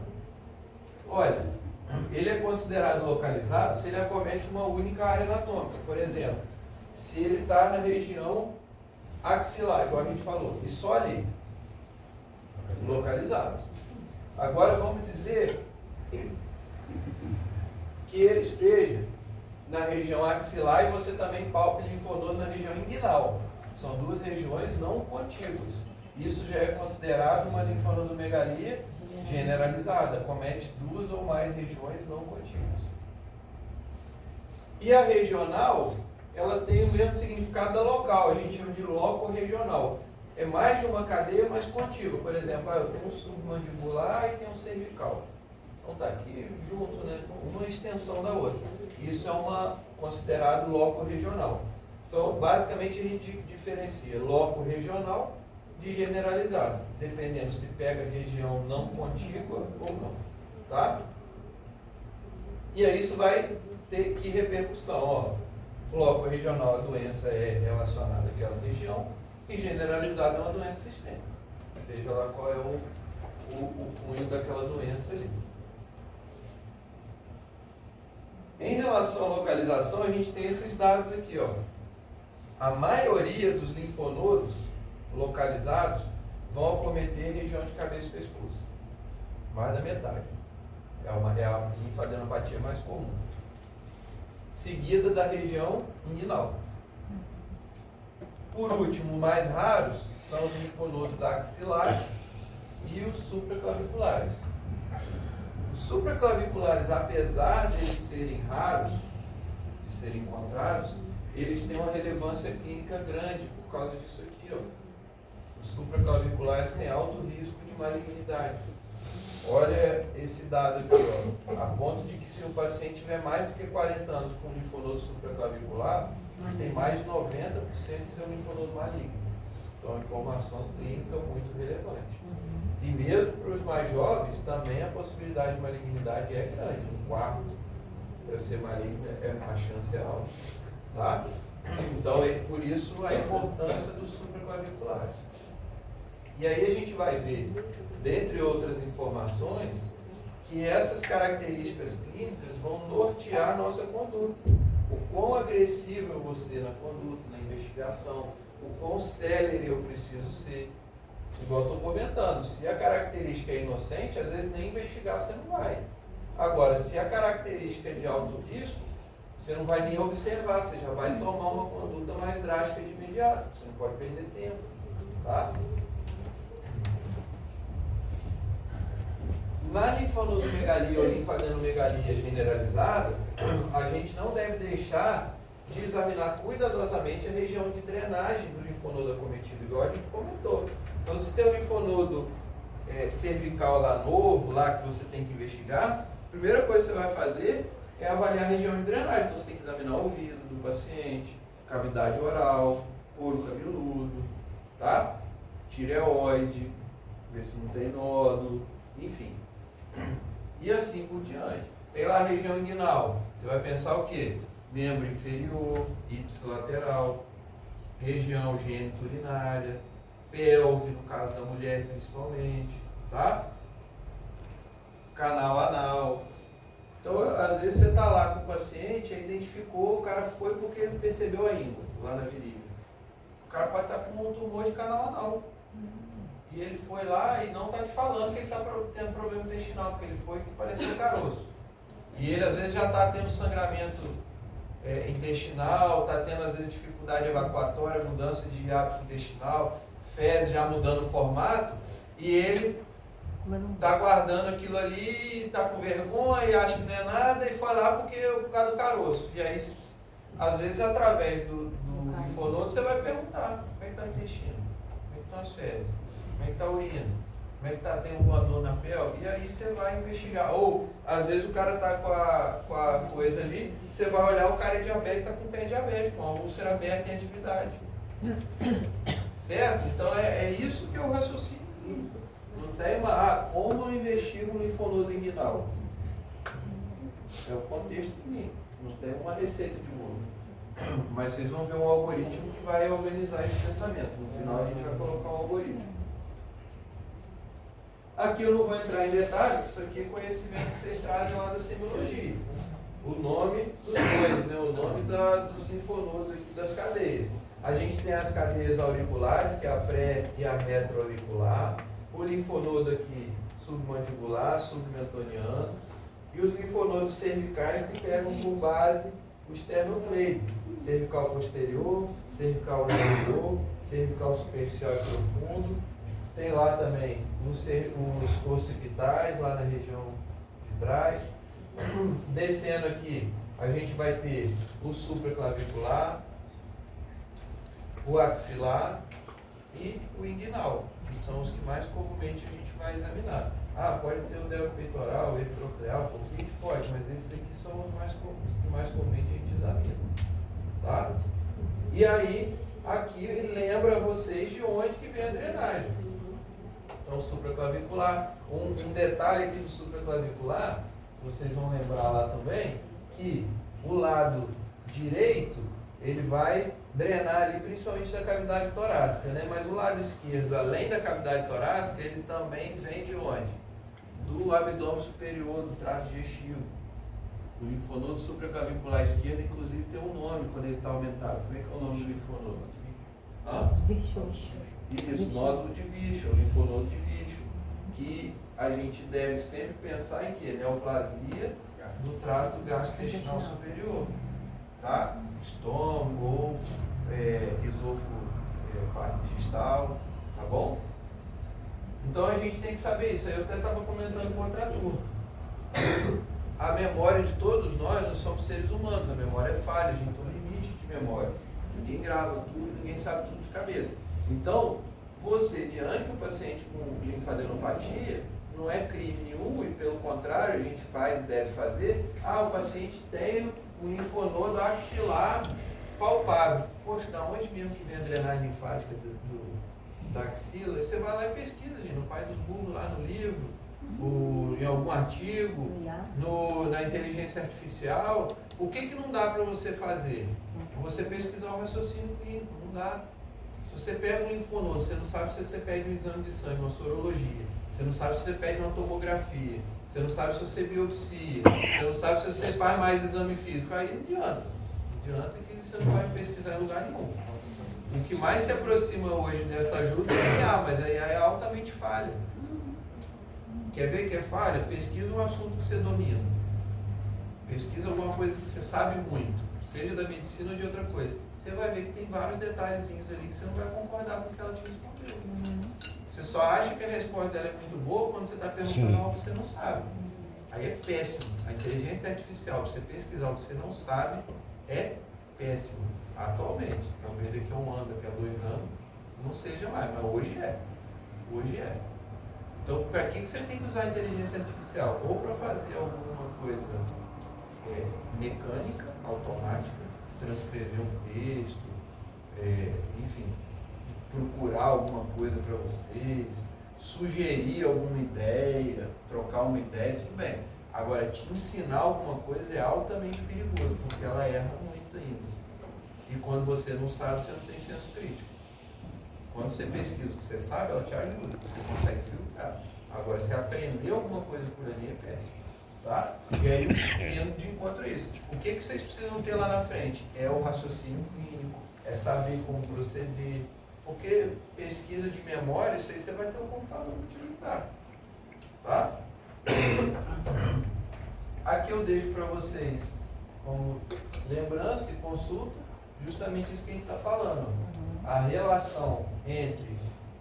Olha, ele é considerado localizado se ele acomete uma única área anatômica. Por exemplo, se ele está na região axilar, igual a gente falou, e só ali, localizado. Agora vamos dizer que ele esteja na região axilar e você também palpe linfonodo na região inguinal. São duas regiões não contíguas. Isso já é considerado uma linfonodomegalia generalizada, comete duas ou mais regiões não contíguas. E a regional, ela tem o mesmo significado da local, a gente chama de loco-regional. É mais de uma cadeia, mas contígua. Por exemplo, eu tenho um submandibular e tenho um cervical. Então está aqui junto, né? Uma extensão da outra. Isso é considerado loco-regional. Então, basicamente, a gente diferencia loco-regional de generalizado, dependendo se pega região não contígua ou não. Tá? E aí isso vai ter que repercussão. Loco-regional, a doença é relacionada àquela região, e generalizada é uma doença sistêmica. Seja lá qual é o cunho daquela doença ali. Em relação à localização, a gente tem esses dados aqui, ó. A maioria dos linfonodos localizados vão acometer região de cabeça e pescoço. Mais da metade. É a linfadenopatia mais comum. Seguida da região inguinal. Por último, mais raros são os linfonodos axilares e os supraclaviculares. Os supraclaviculares, apesar de eles serem raros, de serem encontrados, eles têm uma relevância clínica grande por causa disso aqui, ó. Os supraclaviculares têm alto risco de malignidade. Olha esse dado aqui, ó, a ponto de que se o paciente tiver mais do que 40 anos com linfonodo supraclavicular, tem mais de 90% de ser um linfonodo maligno. Então, é uma informação clínica muito relevante. E mesmo para os mais jovens, também a possibilidade de malignidade é grande. Um quarto para ser maligno, a chance é alta. Tá? Então, por isso a importância dos supraclaviculares. E aí a gente vai ver, dentre outras informações, que essas características clínicas vão nortear a nossa conduta. O quão agressivo eu vou ser na conduta, na investigação, o quão célere eu preciso ser. Igual eu estou comentando, se a característica é inocente, às vezes nem investigar você não vai. Agora, se a característica é de alto risco, você não vai nem observar, você já vai tomar uma conduta mais drástica de imediato. Você não pode perder tempo. Tá? Na linfonodomegalia ou linfadenomegalia generalizada, a gente não deve deixar de examinar cuidadosamente a região de drenagem do linfonodo acometido, igual a gente comentou. Então, se tem um linfonodo cervical lá novo, lá que você tem que investigar, a primeira coisa que você vai fazer é avaliar a região de drenagem. Então, você tem que examinar o ouvido do paciente, cavidade oral, couro cabeludo, tá? Tireoide, ver se não tem nódulo, enfim. E assim por diante. Tem lá a região inguinal. Você vai pensar o quê? Membro inferior, ipsilateral, região geniturinária, pelve, no caso da mulher principalmente, tá? Canal anal. Então, às vezes você está lá com o paciente, aí identificou, o cara foi porque ele percebeu a íngua, lá na virilha. O cara pode estar com um tumor de canal anal. E ele foi lá e não está te falando que ele está tendo problema intestinal, porque ele foi que pareceu caroço. E ele às vezes já está tendo sangramento intestinal, está tendo às vezes dificuldade evacuatória, mudança de hábito intestinal, fezes já mudando o formato, e ele Mas não... Tá guardando aquilo ali, tá com vergonha, acha que não é nada e foi lá porque é por causa do caroço. E aí, às vezes, através do linfonodo, você vai perguntar como é que tá o intestino, como é que estão as fezes, como é que tá a urina, como é que tá, tem alguma dor na pele, e aí você vai investigar. Ou, às vezes, o cara tá com a coisa ali, você vai olhar, o cara é diabético, tá com o pé diabético, com a úlcera aberta em atividade. Certo? Então, é isso que eu raciocínio. Não tem como eu investigo no linfonodo inguinal? É o contexto clínico. Não tem uma receita de bolo. Mas vocês vão ver um algoritmo que vai organizar esse pensamento. No final a gente vai colocar um algoritmo. Aqui eu não vou entrar em detalhe, porque isso aqui é conhecimento que vocês trazem lá da semiologia. O nome dos dois, né? O nome dos linfonodos aqui das cadeias. A gente tem as cadeias auriculares, que é a pré e a retroauricular. O linfonodo aqui submandibular, submentoniano. E os linfonodos cervicais que pegam por base o esternocleido. Cervical posterior, cervical anterior, cervical superficial e profundo. Tem lá também os occipitais, lá na região de trás. Descendo aqui, a gente vai ter o supraclavicular, o axilar e o inguinal, que são os que mais comumente a gente vai examinar. Pode ter o delto peitoral, o epicroleal, pode, mas esses aqui são os mais comuns, que mais comumente a gente examina. Tá? E aí, aqui ele lembra vocês de onde que vem a drenagem. Então, supraclavicular. Um detalhe aqui do supraclavicular, vocês vão lembrar lá também, que o lado direito, ele vai drenar ali principalmente da cavidade torácica, né? Mas o lado esquerdo, além da cavidade torácica, ele também vem de onde? Do abdômen superior, do trato digestivo. O linfonodo supraclavicular esquerdo, inclusive, tem um nome quando ele está aumentado. Como é que é o nome do linfonodo? Isso, nódulo de Virchow, linfonodo de Virchow. Que a gente deve sempre pensar em que? Neoplasia do trato gastrointestinal superior. Tá? Estômago ou esôfago, parte digestal, tá bom? Então a gente tem que saber isso. Aí eu até estava comentando com outra turma. A memória de todos nós somos seres humanos, a memória é falha, a gente tem um limite de memória. Ninguém grava tudo, ninguém sabe tudo de cabeça. Então, você, diante de um paciente com linfadenopatia, não é crime nenhum, e pelo contrário, a gente faz e deve fazer. O paciente tem um linfonodo axilar palpável. Poxa, da onde mesmo que vem a drenagem linfática da axila? Você vai lá e pesquisa, gente, no Pai dos Burros, lá no livro, em algum artigo, na inteligência artificial. O que não dá para você fazer? Você pesquisar o raciocínio clínico, não dá. Se você pega um linfonodo, você não sabe se você pede um exame de sangue, uma sorologia. Você não sabe se você pede uma tomografia. Você não sabe se você biopsia. Você não sabe se você faz mais exame físico. Aí não adianta. Não adianta que você não vai pesquisar em lugar nenhum. O que mais se aproxima hoje dessa ajuda é a IA, mas a IA é altamente falha. Quer ver que é falha? Pesquisa um assunto que você domina. Pesquisa alguma coisa que você sabe muito, seja da medicina ou de outra coisa. Você vai ver que tem vários detalhezinhos ali que você não vai concordar com o que ela te respondeu. Você só acha que a resposta dela é muito boa quando você está perguntando algo que você não sabe. Aí é péssimo. A inteligência artificial, para você pesquisar o que você não sabe, é péssimo. Atualmente. Talvez daqui a um ano, daqui a 2 anos, não seja mais, mas hoje é. Hoje é. Então, para que você tem que usar a inteligência artificial? Ou para fazer alguma coisa mecânica, automática, transcrever um texto, enfim, procurar alguma coisa para vocês, sugerir alguma ideia, trocar uma ideia, tudo bem. Agora, te ensinar alguma coisa é altamente perigoso, porque ela erra muito ainda. E quando você não sabe, você não tem senso crítico. Quando você pesquisa o que você sabe, ela te ajuda, você consegue filtrar. Agora, se aprender alguma coisa por ali, é péssimo. Tá? E aí, indo de encontro a isso. O que vocês precisam ter lá na frente? É o raciocínio clínico, é saber como proceder. Porque pesquisa de memória, isso aí você vai ter um computador para utilizar. Tá? Aqui eu deixo para vocês, como lembrança e consulta, justamente isso que a gente está falando. A relação entre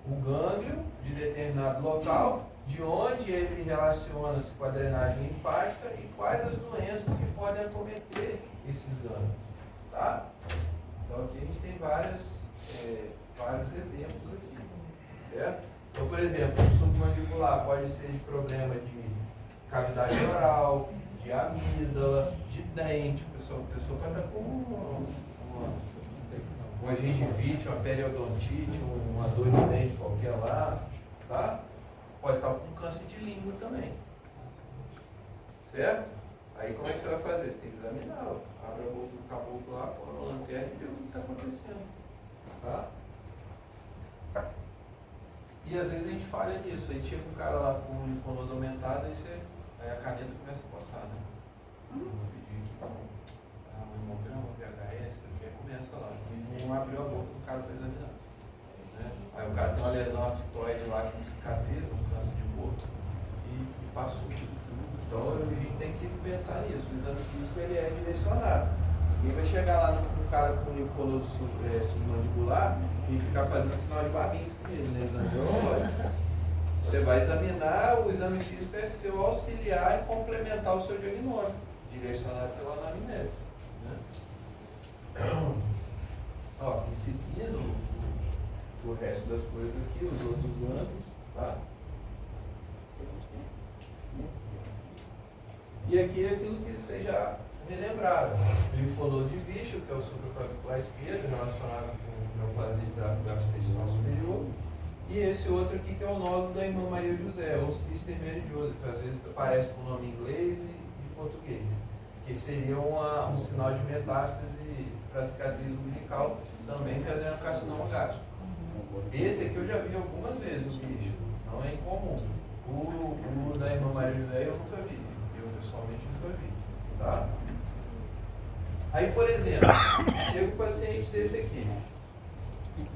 o gânglio de determinado local de onde ele relaciona-se com a drenagem linfática e quais as doenças que podem acometer esses danos. Tá? Então aqui a gente tem vários exemplos aqui, certo? Então, por exemplo, o submandibular pode ser de problema de cavidade oral, de amígdala, de dente. A pessoa pode estar com uma gengivite, uma periodontite, uma dor de dente qualquer lá, tá? Pode estar com câncer de língua também, certo? Aí como é que você vai fazer? Você tem que examinar, abre a boca do caboclo lá, põe uma lanterna e vê o que está acontecendo, tá? E às vezes a gente falha nisso, aí chega um cara lá com um linfonodo aumentado, aí a caneta começa a coçar, né? Vou pedir aqui um hemograma, VHS, começa lá, e não abriu a boca do cara para examinar. Né? Aí o cara tem uma lesão aftoide lá que não cicatriza, um câncer de boca, e passou. Então a gente tem que pensar nisso, o exame físico ele é direcionado. Ninguém vai chegar lá no cara com linfonodo submandibular e ficar fazendo sinal de Babinski nele, né? Exame biológico. Você vai examinar, o exame físico é seu auxiliar e complementar o seu diagnóstico, direcionado pela anamnese. Né? Ó, em seguida, o resto das coisas aqui, os outros gânglios, tá? E aqui é aquilo que vocês já relembraram. Linfonodo de Vichel, que é o supraclavicular esquerdo, relacionado com neoplasia de trato gastrointestinal superior. E esse outro aqui que é o nódulo da irmã Maria José, ou cister meridiosa, que às vezes aparece com o nome em inglês e português, que seria um sinal de metástase para a cicatriz umbilical, também que é adenocarcinoma gástrico. Esse aqui eu já vi algumas vezes, o bicho, não é incomum. O da irmã Maria José eu nunca vi, eu pessoalmente nunca vi, tá? Aí, por exemplo, chega um paciente desse aqui,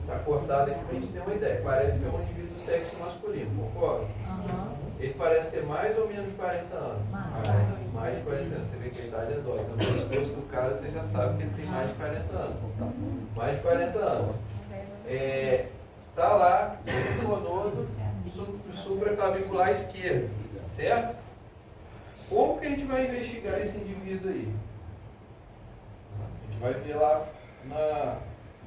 está cortado aqui para a gente ter uma ideia, parece que é um indivíduo do sexo masculino, concorda? Ele parece ter mais ou menos 40 anos. Mais de 40 anos. Você vê que a idade é dose. No pescoço do cara, você já sabe que ele tem mais de 40 anos. Mais de 40 anos. Tá lá, linfonodo supraclavicular esquerdo. Certo? Como que a gente vai investigar esse indivíduo aí? A gente vai ver lá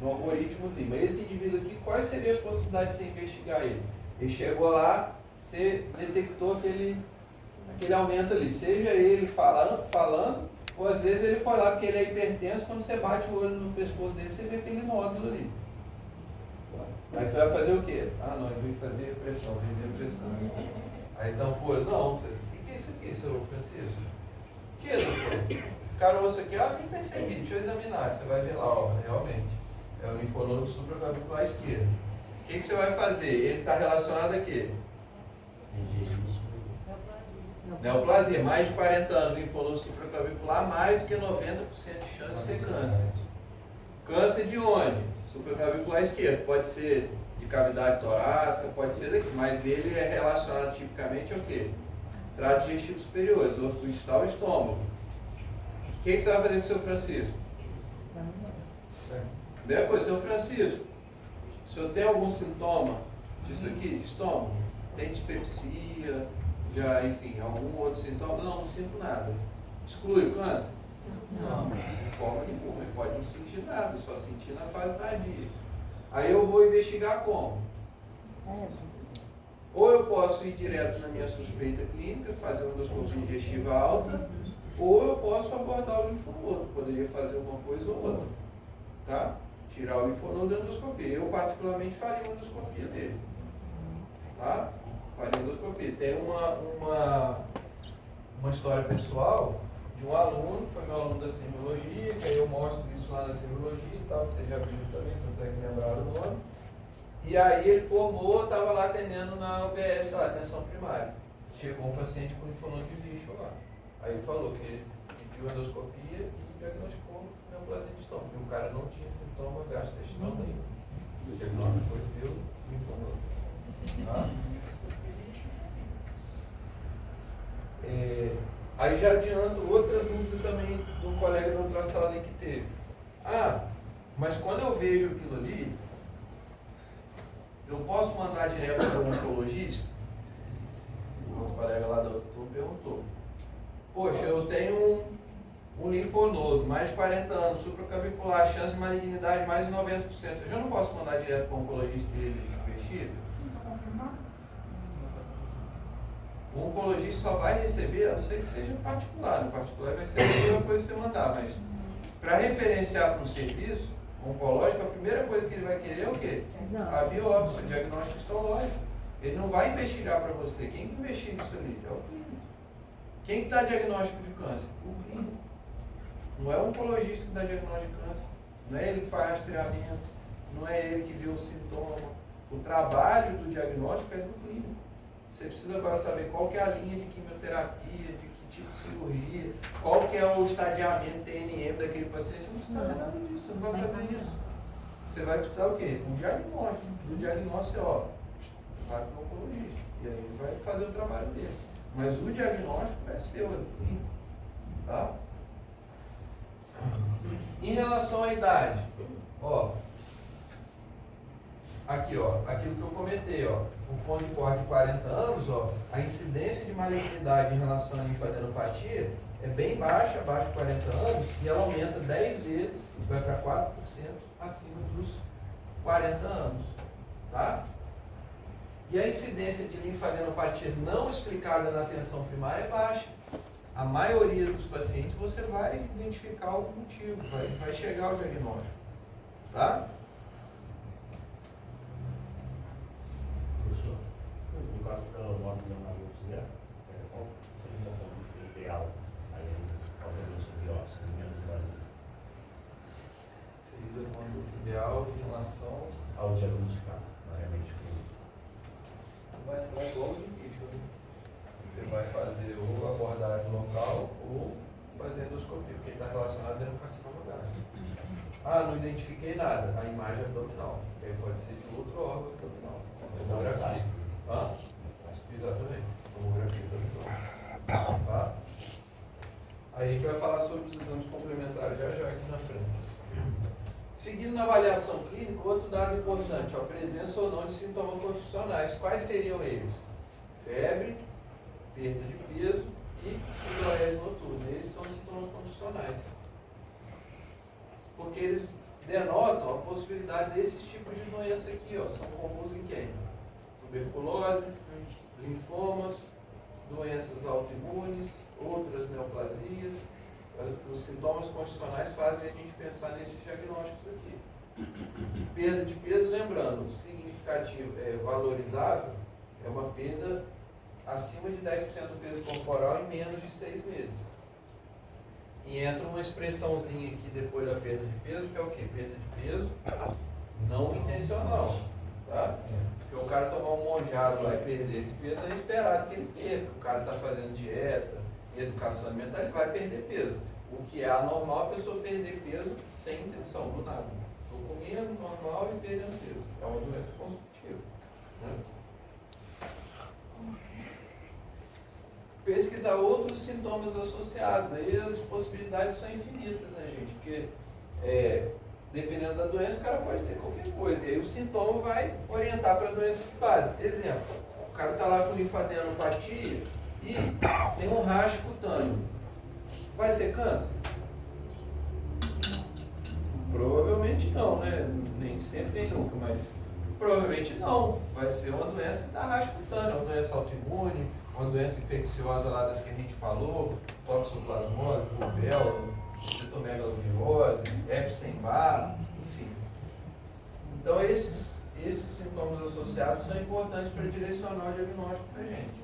no algoritmozinho. Mas esse indivíduo aqui, quais seriam as possibilidades de você investigar ele? Ele chegou lá, você detectou aquele aumento ali, seja ele falando, ou às vezes ele foi lá porque ele é hipertenso, quando você bate o olho no pescoço dele, você vê aquele nódulo ali. Aí você vai fazer o quê? Ah, não, eu vim fazer pressão, Aí então, pô, não, o que é isso aqui, seu Francisco? O que é, doutor? Esse caroço aqui, nem percebi, deixa eu examinar, você vai ver lá, ó, realmente, é o linfonodo supraclavicular esquerdo. O que você vai fazer? Ele está relacionado a quê? Neoplasia, mais de 40 anos, linfonodo supraclavicular, mais do que 90% de chance de ser câncer. Câncer de onde? Supraclavicular esquerdo, pode ser de cavidade torácica, pode ser daqui, mas ele é relacionado tipicamente ao quê? Trato digestivo superior, esôfago distal e estômago. O que você vai fazer com o seu Francisco? Depois, seu Francisco, o senhor tem algum sintoma disso aqui, de estômago? Tem dispepsia, enfim, algum outro sintoma? Não sinto nada. Exclui o câncer? Não, de forma nenhuma. Ele pode não sentir nada, só sentir na fase tardia. Aí eu vou investigar como? Ou eu posso ir direto na minha suspeita clínica, fazer uma endoscopia digestiva alta, ou eu posso abordar o linfonodo. Poderia fazer uma coisa ou outra. Tá? Tirar o linfonodo da endoscopia. Eu particularmente faria uma endoscopia dele. Tá? Faria uma endoscopia. Tem uma história pessoal de um aluno, que foi meu aluno da semiologia, que aí eu mostro isso lá na semiologia e tal, que você já viu também, tanto é que lembraram o nome. E aí ele formou, estava lá atendendo na UBS, lá, atenção primária. Chegou um paciente com linfonodo de Vichel lá. Aí ele falou que ele pediu endoscopia e diagnosticou neoplasia de estômago. E o cara não tinha sintoma gastrointestinal nenhum. O diagnóstico foi pelo linfonodo. Tá? Aí já adianto outra dúvida também do colega da outra sala ali que teve. Mas quando eu vejo aquilo ali, eu posso mandar direto para o oncologista? colega lá do outro turno perguntou. Poxa, eu tenho um linfonodo, mais de 40 anos, supracavicular, chance de malignidade mais de 90%. Eu já não posso mandar direto para o oncologista e ele investir? O oncologista só vai receber, a não ser que seja particular. No particular vai ser a primeira coisa que você mandar, mas para referenciar para um serviço oncológico, a primeira coisa que ele vai querer é o quê? Exato. A biópsia, o diagnóstico histológico. Ele não vai investigar para você. Quem que investiga isso ali? É o clínico. Quem que dá diagnóstico de câncer? O clínico. Não é o oncologista que dá diagnóstico de câncer. Não é ele que faz rastreamento. Não é ele que vê o sintoma. O trabalho do diagnóstico é do clínico. Você precisa agora saber qual que é a linha de quimioterapia, de que tipo de cirurgia, qual que é o estadiamento TNM daquele paciente. Você não precisa saber nada disso, você não vai fazer isso. Você vai precisar o quê? Um diagnóstico. Do diagnóstico, ó, vai para o oncologista. E aí ele vai fazer o trabalho dele. Mas o diagnóstico é seu, é do clínico. Tá? Em relação à idade, ó, aqui, ó, aquilo que eu comentei, ó, o Cone-Core de 40 anos, ó, a incidência de malignidade em relação à linfadenopatia é bem baixa, abaixo de 40 anos, e ela aumenta 10 vezes, vai para 4% acima dos 40 anos, tá? E a incidência de linfadenopatia não explicada na atenção primária é baixa. A maioria dos pacientes você vai identificar algum motivo, vai chegar ao diagnóstico, tá? Professor, no caso da nota de analógica, qual seria o ponto ideal aí para a biópsia, menos invasiva? Seria o ponto ideal em relação Ao diagnosticar, realmente. vai entrar igual de bicho, né? Você vai fazer ou abordagem local ou fazer endoscopia, porque está relacionado dentro do carcinoma gástrico. Ah, não identifiquei nada. A imagem abdominal. Aí pode ser de outro órgão abdominal. Tomografia. Ah? Exatamente. Tomografia abdominal. Tá? Aí a gente vai falar sobre os exames complementares já aqui na frente. Seguindo na avaliação clínica, outro dado importante, a presença ou não de sintomas constitucionais. Quais seriam eles? Febre, perda de peso e hidrorese noturna. Esses são sintomas constitucionais. Porque eles denotam a possibilidade desses tipos de doença aqui, ó, são comuns em quem? Tuberculose, linfomas, doenças autoimunes, outras neoplasias. Os sintomas constitucionais fazem a gente pensar nesses diagnósticos aqui. Perda de peso, lembrando, significativo, valorizável, é uma perda acima de 10% do peso corporal em menos de 6 meses. E entra uma expressãozinha aqui depois da perda de peso, que é o quê? Perda de peso não intencional. Tá? Porque o cara tomar um monjado lá e perder esse peso, é esperado que ele perca. O cara está fazendo dieta, educação alimentar, ele vai perder peso. O que é anormal a pessoa perder peso sem intenção, do nada. Estou comendo normal e perdendo peso. É uma doença constitutiva. Né? Pesquisar outros sintomas associados. Aí as possibilidades são infinitas, né, gente? Porque dependendo da doença, o cara pode ter qualquer coisa. E aí o sintoma vai orientar para a doença de base. Exemplo, o cara está lá com linfadenopatia e tem um racho cutâneo. Vai ser câncer? Provavelmente não, né? Nem sempre, nem nunca, mas provavelmente não. Vai ser uma doença da racho cutâneo, uma doença autoimune, uma doença infecciosa lá das que a gente falou, toxoplasmose, rubéola, citomegalovirose, Epstein-Barr, enfim. Então esses sintomas associados são importantes para direcionar o diagnóstico para a gente.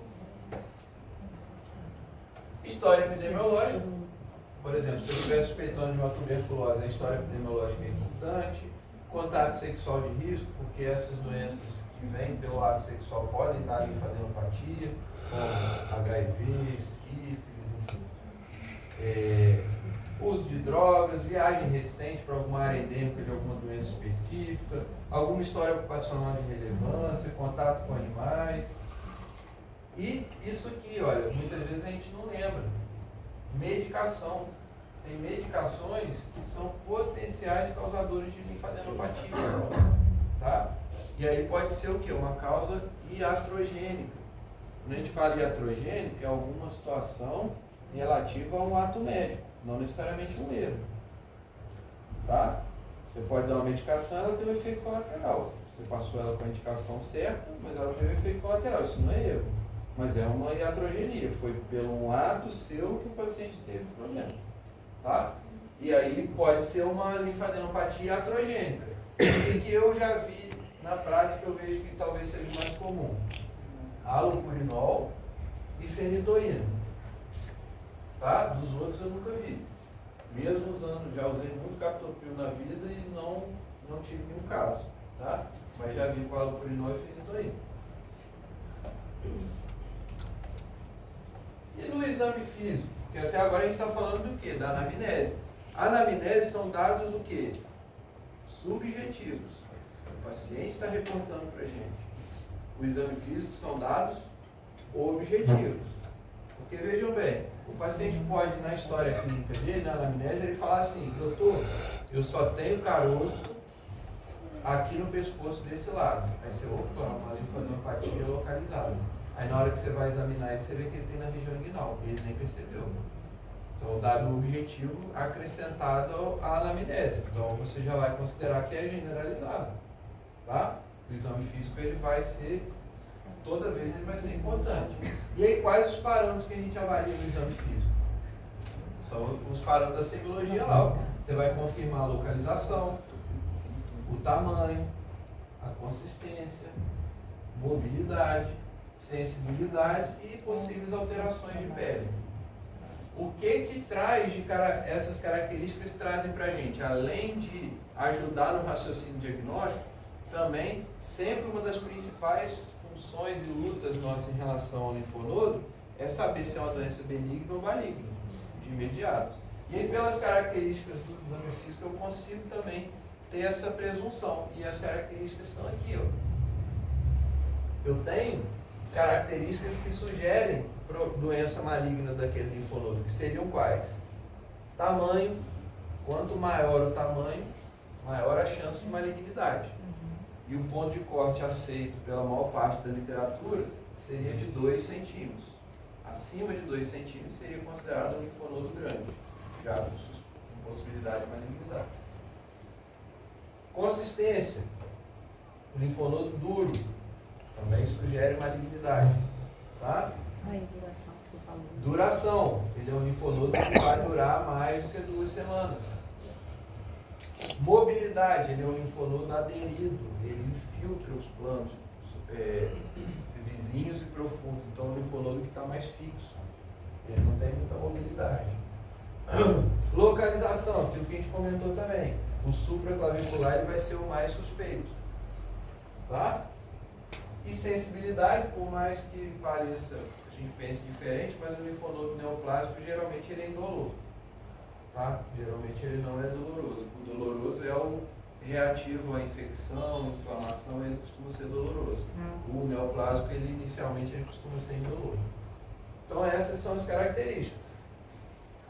História epidemiológica, por exemplo, se eu estiver suspeitando de uma tuberculose, a história epidemiológica é importante. Contato sexual de risco, porque essas doenças que vêm pelo ato sexual podem estar linfadenopatia, como HIV, sífilis, enfim. Uso de drogas, viagem recente para alguma área endêmica de alguma doença específica, alguma história ocupacional de relevância, contato com animais. E isso aqui, olha, muitas vezes a gente não lembra. Medicação. Tem medicações que são potenciais causadores de linfadenopatia. Tá? E aí pode ser o quê? Uma causa iatrogênica. Quando a gente fala iatrogênico, é alguma situação relativa a um ato médico, não necessariamente um erro. Tá? Você pode dar uma medicação, ela tem um efeito colateral. Você passou ela com a indicação certa, mas ela teve um efeito colateral. Isso não é erro, mas é uma iatrogenia. Foi pelo um ato seu que o paciente teve problema. Tá? E aí pode ser uma linfadenopatia iatrogênica. O que eu já vi na prática, eu vejo que talvez seja mais comum. Halopurinol e fenitoína. Tá? Dos outros eu nunca vi. Mesmo usando, já usei muito captopril na vida e não tive nenhum caso. Tá? Mas já vi com halopurinol e fenitoína. E no exame físico? Porque até agora a gente está falando do quê? Da anamnese. A anamnese são dados o quê? Subjetivos. O paciente está reportando para a gente. O exame físico são dados objetivos. Porque vejam bem, o paciente pode, na história clínica dele, na anamnese, ele falar assim: doutor, eu só tenho caroço aqui no pescoço desse lado. Aí você, opa, uma linfadenopatia localizada. Aí na hora que você vai examinar ele, você vê que ele tem na região inguinal. Ele nem percebeu. Então, o dado objetivo acrescentado à anamnese. Então, você já vai considerar que é generalizado. Tá? O exame físico, ele vai ser, toda vez ele vai ser importante. E aí, quais os parâmetros que a gente avalia no exame físico? São os parâmetros da semiologia lá. Ó. Você vai confirmar a localização, o tamanho, a consistência, mobilidade, sensibilidade e possíveis alterações de pele. O que traz essas características trazem para a gente? Além de ajudar no raciocínio diagnóstico, também sempre uma das principais funções e lutas nossas em relação ao linfonodo é saber se é uma doença benigna ou maligna, de imediato. E aí, pelas características do exame físico, eu consigo também ter essa presunção. E as características estão aqui. Ó. Eu tenho características que sugerem doença maligna daquele linfonodo, que seriam quais? Tamanho. Quanto maior o tamanho, maior a chance de malignidade. E o ponto de corte aceito pela maior parte da literatura seria de 2 centímetros. Acima de 2 centímetros seria considerado um linfonodo grande, já com possibilidade de malignidade. Consistência. O linfonodo duro também sugere malignidade. Tá? Aí, duração que você falou. Duração. Ele é um linfonodo que vai durar mais do que 2 semanas. Mobilidade. Ele é um linfonodo aderido. Ele infiltra os planos vizinhos e profundos. Então, é um linfonodo que está mais fixo. Ele não tem muita mobilidade. Localização. Aquilo que a gente comentou também. O supraclavicular ele vai ser o mais suspeito. Tá? E sensibilidade, por mais que pareça, a gente pense diferente, mas o linfonodo neoplásico geralmente ele é indolor. Tá? Geralmente ele não é doloroso. O doloroso é o reativo à infecção, inflamação, ele costuma ser doloroso. O neoplásico, ele inicialmente ele costuma ser indolor. Então essas são as características.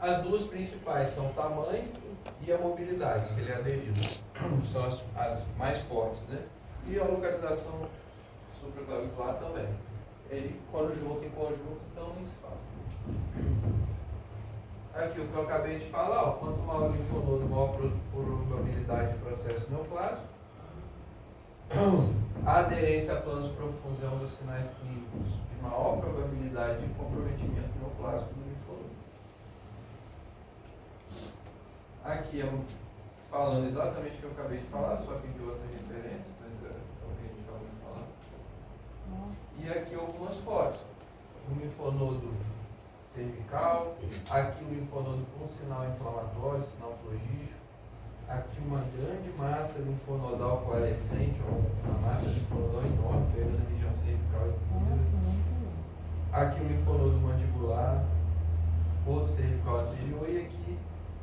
As duas principais são o tamanho e a mobilidade, se ele é aderido. São as mais fortes, né? E a localização supraclavicular também. Ele, quando junto em conjunto, então nem se fala. Aqui o que eu acabei de falar, ó, quanto maior o linfonodo, maior probabilidade de processo neoplásico. A aderência a planos profundos é um dos sinais clínicos de maior probabilidade de comprometimento neoplásico do linfonodo. Aqui falando exatamente o que eu acabei de falar, só que de outra referência, mas é o que a gente acabou de falar. E aqui algumas fotos. O linfonodo cervical, aqui o linfonodo com sinal inflamatório, sinal flogístico, aqui uma grande massa linfonodal coalescente, uma massa linfonodal enorme, pegando a região cervical e aqui o linfonodo mandibular, outro cervical anterior e aqui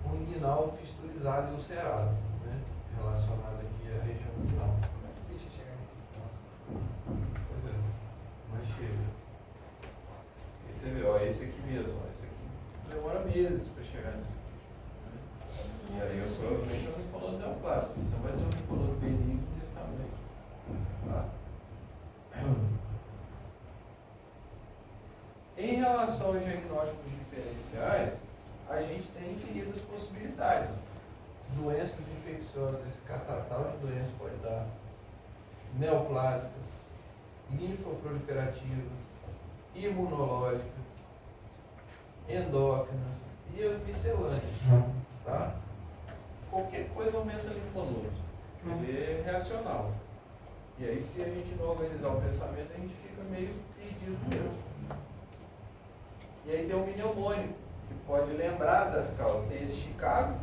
o inguinal fistulizado e ulcerado, né? Relacionado aqui à região inguinal. Como é que deixa chegar nesse ponto? Pois é, mas chega. E você vê, ó, esse aqui mesmo, ó, esse aqui demora meses para chegar nesse aqui. E aí eu provavelmente eu não falando neoplásico, você não vai ter um linfonodo benigno desse tamanho. Tá? neoplásicas, linfoproliferativas, imunológicas, endócrinas e as miscelâneas. Tá? Qualquer coisa aumenta o linfonodo. Ele é reacional. E aí, se a gente não organizar o pensamento, a gente fica meio perdido mesmo. E aí tem o mnemônico, que pode lembrar das causas. Tem esse Chicago,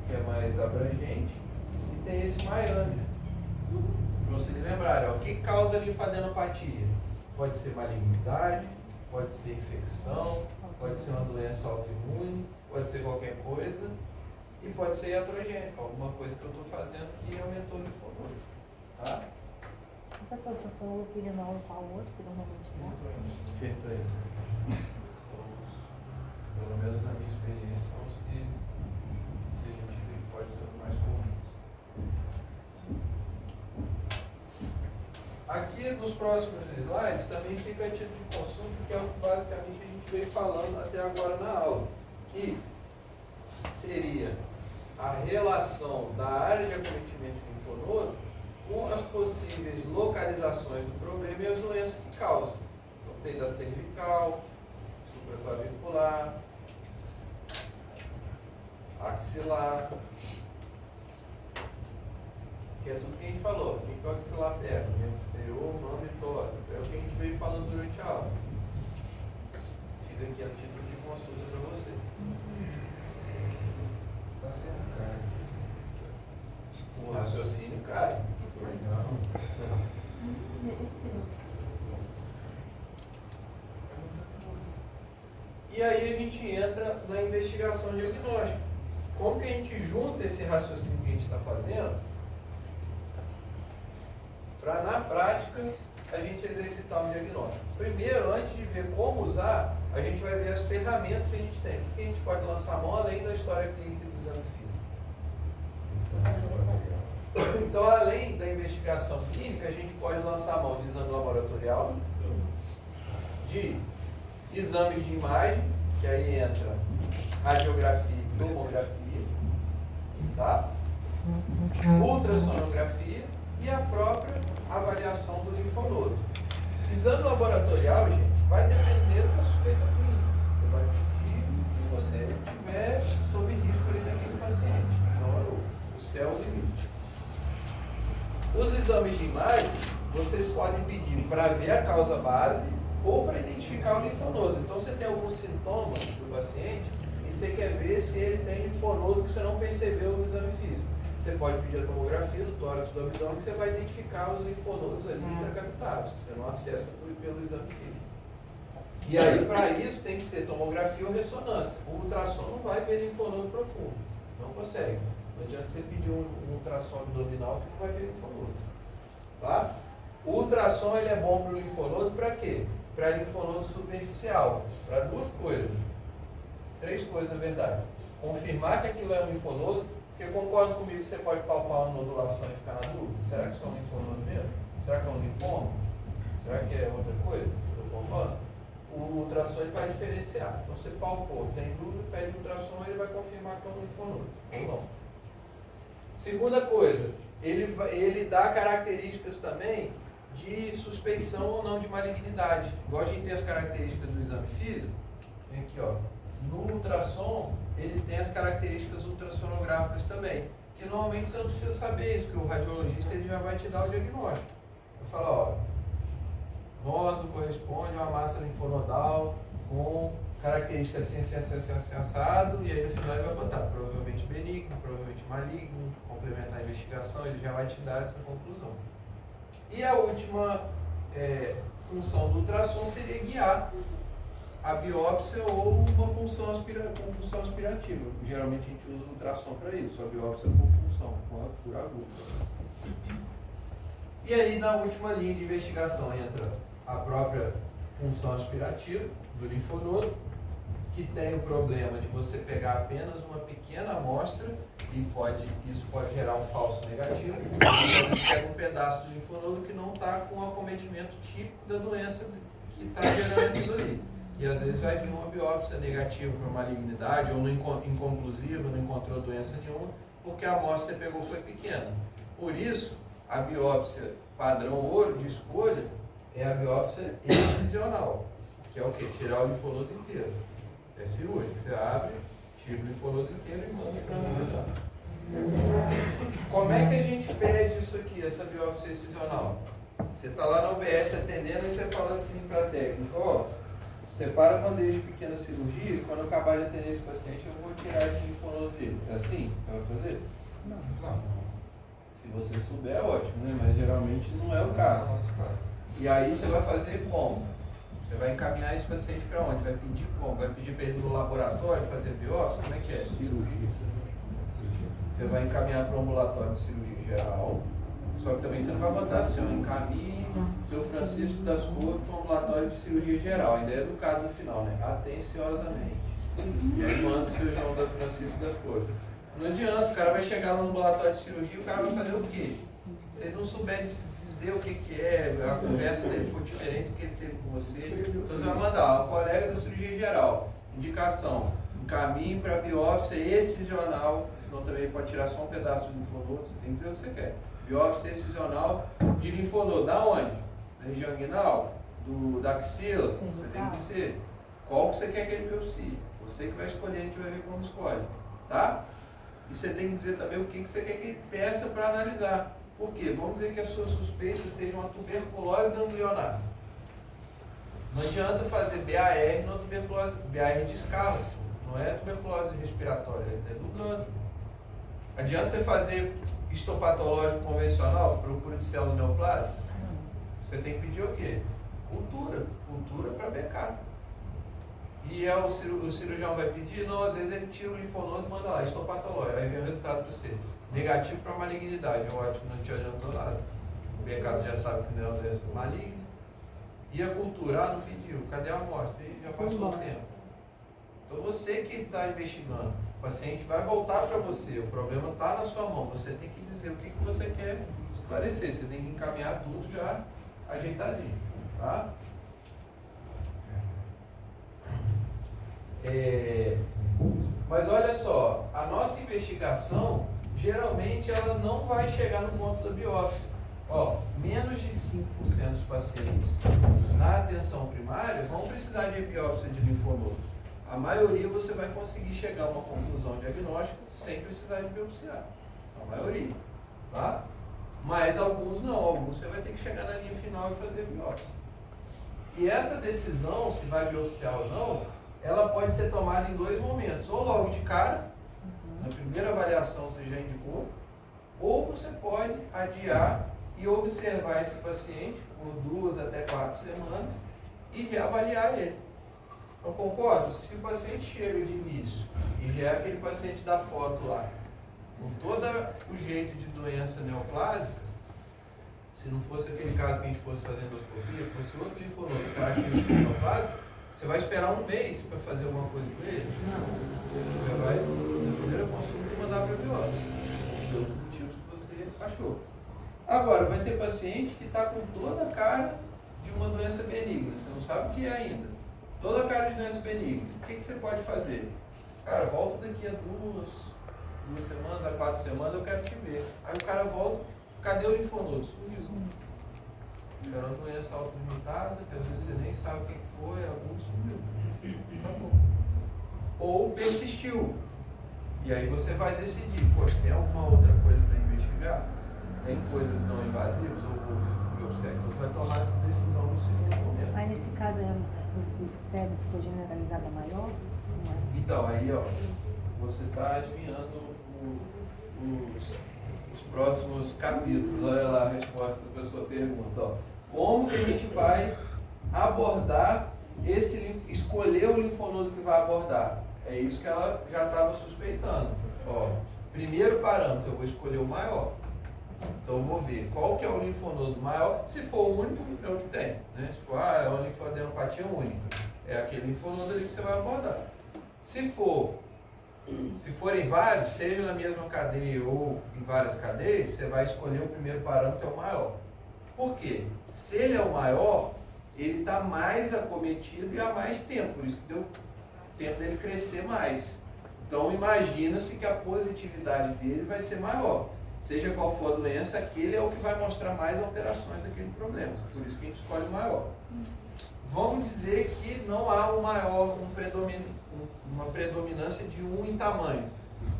que é mais abrangente, e tem esse Miami. Para vocês lembrarem, ó, o que causa linfadenopatia? Pode ser malignidade, pode ser infecção, pode ser uma doença autoimune, pode ser qualquer coisa, e pode ser iatrogênico, alguma coisa que eu estou fazendo que aumentou o linfonodo. Tá? Professor, se eu for o pirinol, qual outro que normalmente dá? Fentanil. Pelo menos na minha experiência, são os que a gente vê que pode ser o mais comum. Aqui nos próximos slides também fica a título de consulta, que é o que basicamente a gente veio falando até agora na aula, que seria a relação da área de acometimento do linfonodo com as possíveis localizações do problema e as doenças que causam. Então tem da cervical, supraclavicular, axilar, que é tudo que a gente falou. O que é o axilar perto? Membro superior, mama e tórax. É o que a gente veio falando durante a aula. Fica aqui a título de consulta para você. Tá sendo caro. O raciocínio cai. E aí a gente entra na investigação diagnóstica. Como que a gente junta esse raciocínio que a gente está fazendo para, na prática, a gente exercitar um diagnóstico? Primeiro, antes de ver como usar, a gente vai ver as ferramentas que a gente tem. O que a gente pode lançar a mão além da história clínica e do exame físico. Então, além da investigação clínica, a gente pode lançar a mão de exame laboratorial, de exames de imagem, que aí entra radiografia e tomografia, tá? Ultrassonografia e a própria avaliação do linfonodo. Exame laboratorial, gente, vai depender da suspeita clínica. Você vai pedir se você estiver sob risco ali daquele paciente. Então, o céu é o limite. Os exames de imagem, vocês podem pedir para ver a causa base ou para identificar o linfonodo. Então, você tem algum sintoma do paciente e você quer ver se ele tem linfonodo que você não percebeu no exame físico. Você pode pedir a tomografia do tórax do abdômen, que você vai identificar os linfonodos ali intracavitados, que você não acessa pelo exame físico. E aí, para isso, tem que ser tomografia ou ressonância. O ultrassom não vai ver linfonodo profundo. Não consegue. Não adianta você pedir um ultrassom abdominal que não vai ver linfonodo. Tá? O ultrassom ele é bom para o linfonodo para quê? Para linfonodo superficial. Para duas coisas. Três coisas, na verdade. Confirmar que aquilo é um linfonodo, porque concorda comigo que você pode palpar uma nodulação e ficar na dúvida. Será que isso é um linfonodo mesmo? Será que é um linfoma? Será que é outra coisa? Estou palpando? O ultrassom ele vai diferenciar. Então você palpou, tem dúvida, pede ultrassom, ele vai confirmar que é um linfonodo. Ou não. Segunda coisa, ele dá características também de suspeição ou não de malignidade. Igual a gente tem as características do exame físico, vem aqui, ó. No ultrassom, ele tem as características ultrassonográficas também. Que normalmente você não precisa saber isso, porque o radiologista ele já vai te dar o diagnóstico. Vai falar, ó, nódulo corresponde a uma massa linfonodal com características assim, assado, e aí no final ele vai botar provavelmente benigno, provavelmente maligno, complementar a investigação, ele já vai te dar essa conclusão. E a última função do ultrassom seria guiar a biópsia ou uma punção aspirativa. Geralmente a gente usa o ultrassom para isso, a biópsia por punção, por agulha. E aí na última linha de investigação entra a própria punção aspirativa do linfonodo, que tem o problema de você pegar apenas uma pequena amostra e isso pode gerar um falso negativo. Você pega um pedaço do linfonodo que não está com o acometimento típico da doença que está gerando aquilo ali. E às vezes vai vir uma biópsia negativa para malignidade ou inconclusiva, não encontrou doença nenhuma, porque a amostra que você pegou foi pequena. Por isso, A biópsia padrão ouro de escolha é a biópsia excisional, que é o quê? Tirar o linfonodo inteiro. É cirúrgico. Você abre, tira o linfonodo inteiro e manda para analisar. Como é que a gente pede isso aqui, essa biópsia excisional? Você está lá na UBS atendendo e você fala assim para a técnica, ó, separa a bandeja de pequena cirurgia e quando eu acabar de atender esse paciente eu vou tirar esse linfonodo dele. É assim que você vai fazer? Não. Se você souber é ótimo, né? Mas geralmente não é o caso. E aí você vai fazer como? Você vai encaminhar esse paciente para onde? Vai pedir como? Vai pedir para ele no laboratório fazer biópsia? Como é que é? Cirurgia. Você vai encaminhar para o ambulatório de cirurgia geral, só que também você não vai botar assim, ó, encaminhe seu Francisco das Couves para o ambulatório de cirurgia geral. Ainda é educado no final, né? Atenciosamente. E aí manda o seu João da Francisco das Couves. Não adianta, o cara vai chegar no ambulatório de cirurgia e o cara vai fazer o quê? Se ele não souber dizer o que é, a conversa dele for diferente do que ele teve com você, então você vai mandar, ó, colega da cirurgia geral, indicação, encaminhe para biópsia excisional, senão também pode tirar só um pedaço de linfonodo, você tem que dizer o que você quer. Biópsia excisional de linfonodo, da onde? Da região inguinal? Da axila? Você tem que dizer qual que você quer que ele biopsie. Você que vai escolher, a gente vai ver como escolhe. Tá? E você tem que dizer também o que você quer que ele peça para analisar. Por quê? Vamos dizer que a sua suspeita seja uma tuberculose ganglionar. Não adianta fazer BAR na tuberculose, BAR de escala. Não é tuberculose respiratória, é do gânglio. Adianta você fazer histopatológico convencional, procura de célula neoplásica? Você tem que pedir o quê? Cultura para BK. E o cirurgião vai pedir? Não, às vezes ele tira o linfonodo e manda lá, histopatológico. Aí vem o resultado para você. Negativo para malignidade, ótimo, não te adiantou nada. O BK você já sabe que não é uma doença maligna. E a cultura? Não pediu. Cadê a amostra? E já passou o tempo. Então você que está investigando, o paciente vai voltar para você, o problema está na sua mão, você tem que dizer o que você quer esclarecer, você tem que encaminhar tudo já ajeitadinho, tá? Mas olha só, a nossa investigação, geralmente ela não vai chegar no ponto da biópsia. Ó, menos de 5% dos pacientes na atenção primária vão precisar de biópsia de linfonodo. A maioria você vai conseguir chegar a uma conclusão diagnóstica sem precisar de biopsiar. A maioria. Tá? Mas alguns não. Alguns você vai ter que chegar na linha final e fazer biópsia. E essa decisão, se vai biopsiar ou não, ela pode ser tomada em dois momentos. Ou logo de cara, na primeira avaliação você já indicou, ou você pode adiar e observar esse paciente por 2 até 4 semanas e reavaliar ele. Eu concordo? Se o paciente chega de início e já é aquele paciente da foto lá, com todo o jeito de doença neoplásica, se não fosse aquele caso que a gente fosse fazer endoscopia, fosse outro linfonodo característico neoplásico, você vai esperar 1 mês para fazer alguma coisa com ele? Não. Já vai, na primeira consulta, mandar para a biópsia, pelos motivos que você achou. Agora, vai ter paciente que está com toda a cara de uma doença benigna, você não sabe o que é ainda. Toda a cara de doença benigna. O que você pode fazer? Cara, volta daqui a 2 semanas, a 4 semanas, eu quero te ver. Aí o cara volta, cadê o linfonodo? Sumiu. Era uma doença autolimitada, que às vezes você nem sabe quem foi, alguns sumiu. Acabou. Ou persistiu. E aí você vai decidir, poxa, tem alguma outra coisa para investigar? Tem coisas não invasivas ou biopsia? Então você vai tomar essa decisão no segundo momento. Mas nesse caso, o TEB, se for generalizado, é maior? Não é? Então, aí, ó, você está adivinhando os próximos capítulos. Olha lá a resposta da sua pergunta. Ó. Como que a gente vai abordar escolher o linfonodo que vai abordar? É isso que ela já estava suspeitando. Ó, primeiro parâmetro, eu vou escolher o maior. Então eu vou ver qual que é o linfonodo maior. Se for o único, é o que tem. Né? Se for é uma linfadenopatia única, é aquele linfonodo ali que você vai abordar. Se forem vários, seja na mesma cadeia ou em várias cadeias, você vai escolher o primeiro parâmetro, é o maior. Por quê? Se ele é o maior, ele está mais acometido e há mais tempo, por isso que deu tempo dele crescer mais. Então imagina-se que a positividade dele vai ser maior. Seja qual for a doença, aquele é o que vai mostrar mais alterações daquele problema. Por isso que a gente escolhe o maior. Vamos dizer que não há uma predominância de um em tamanho.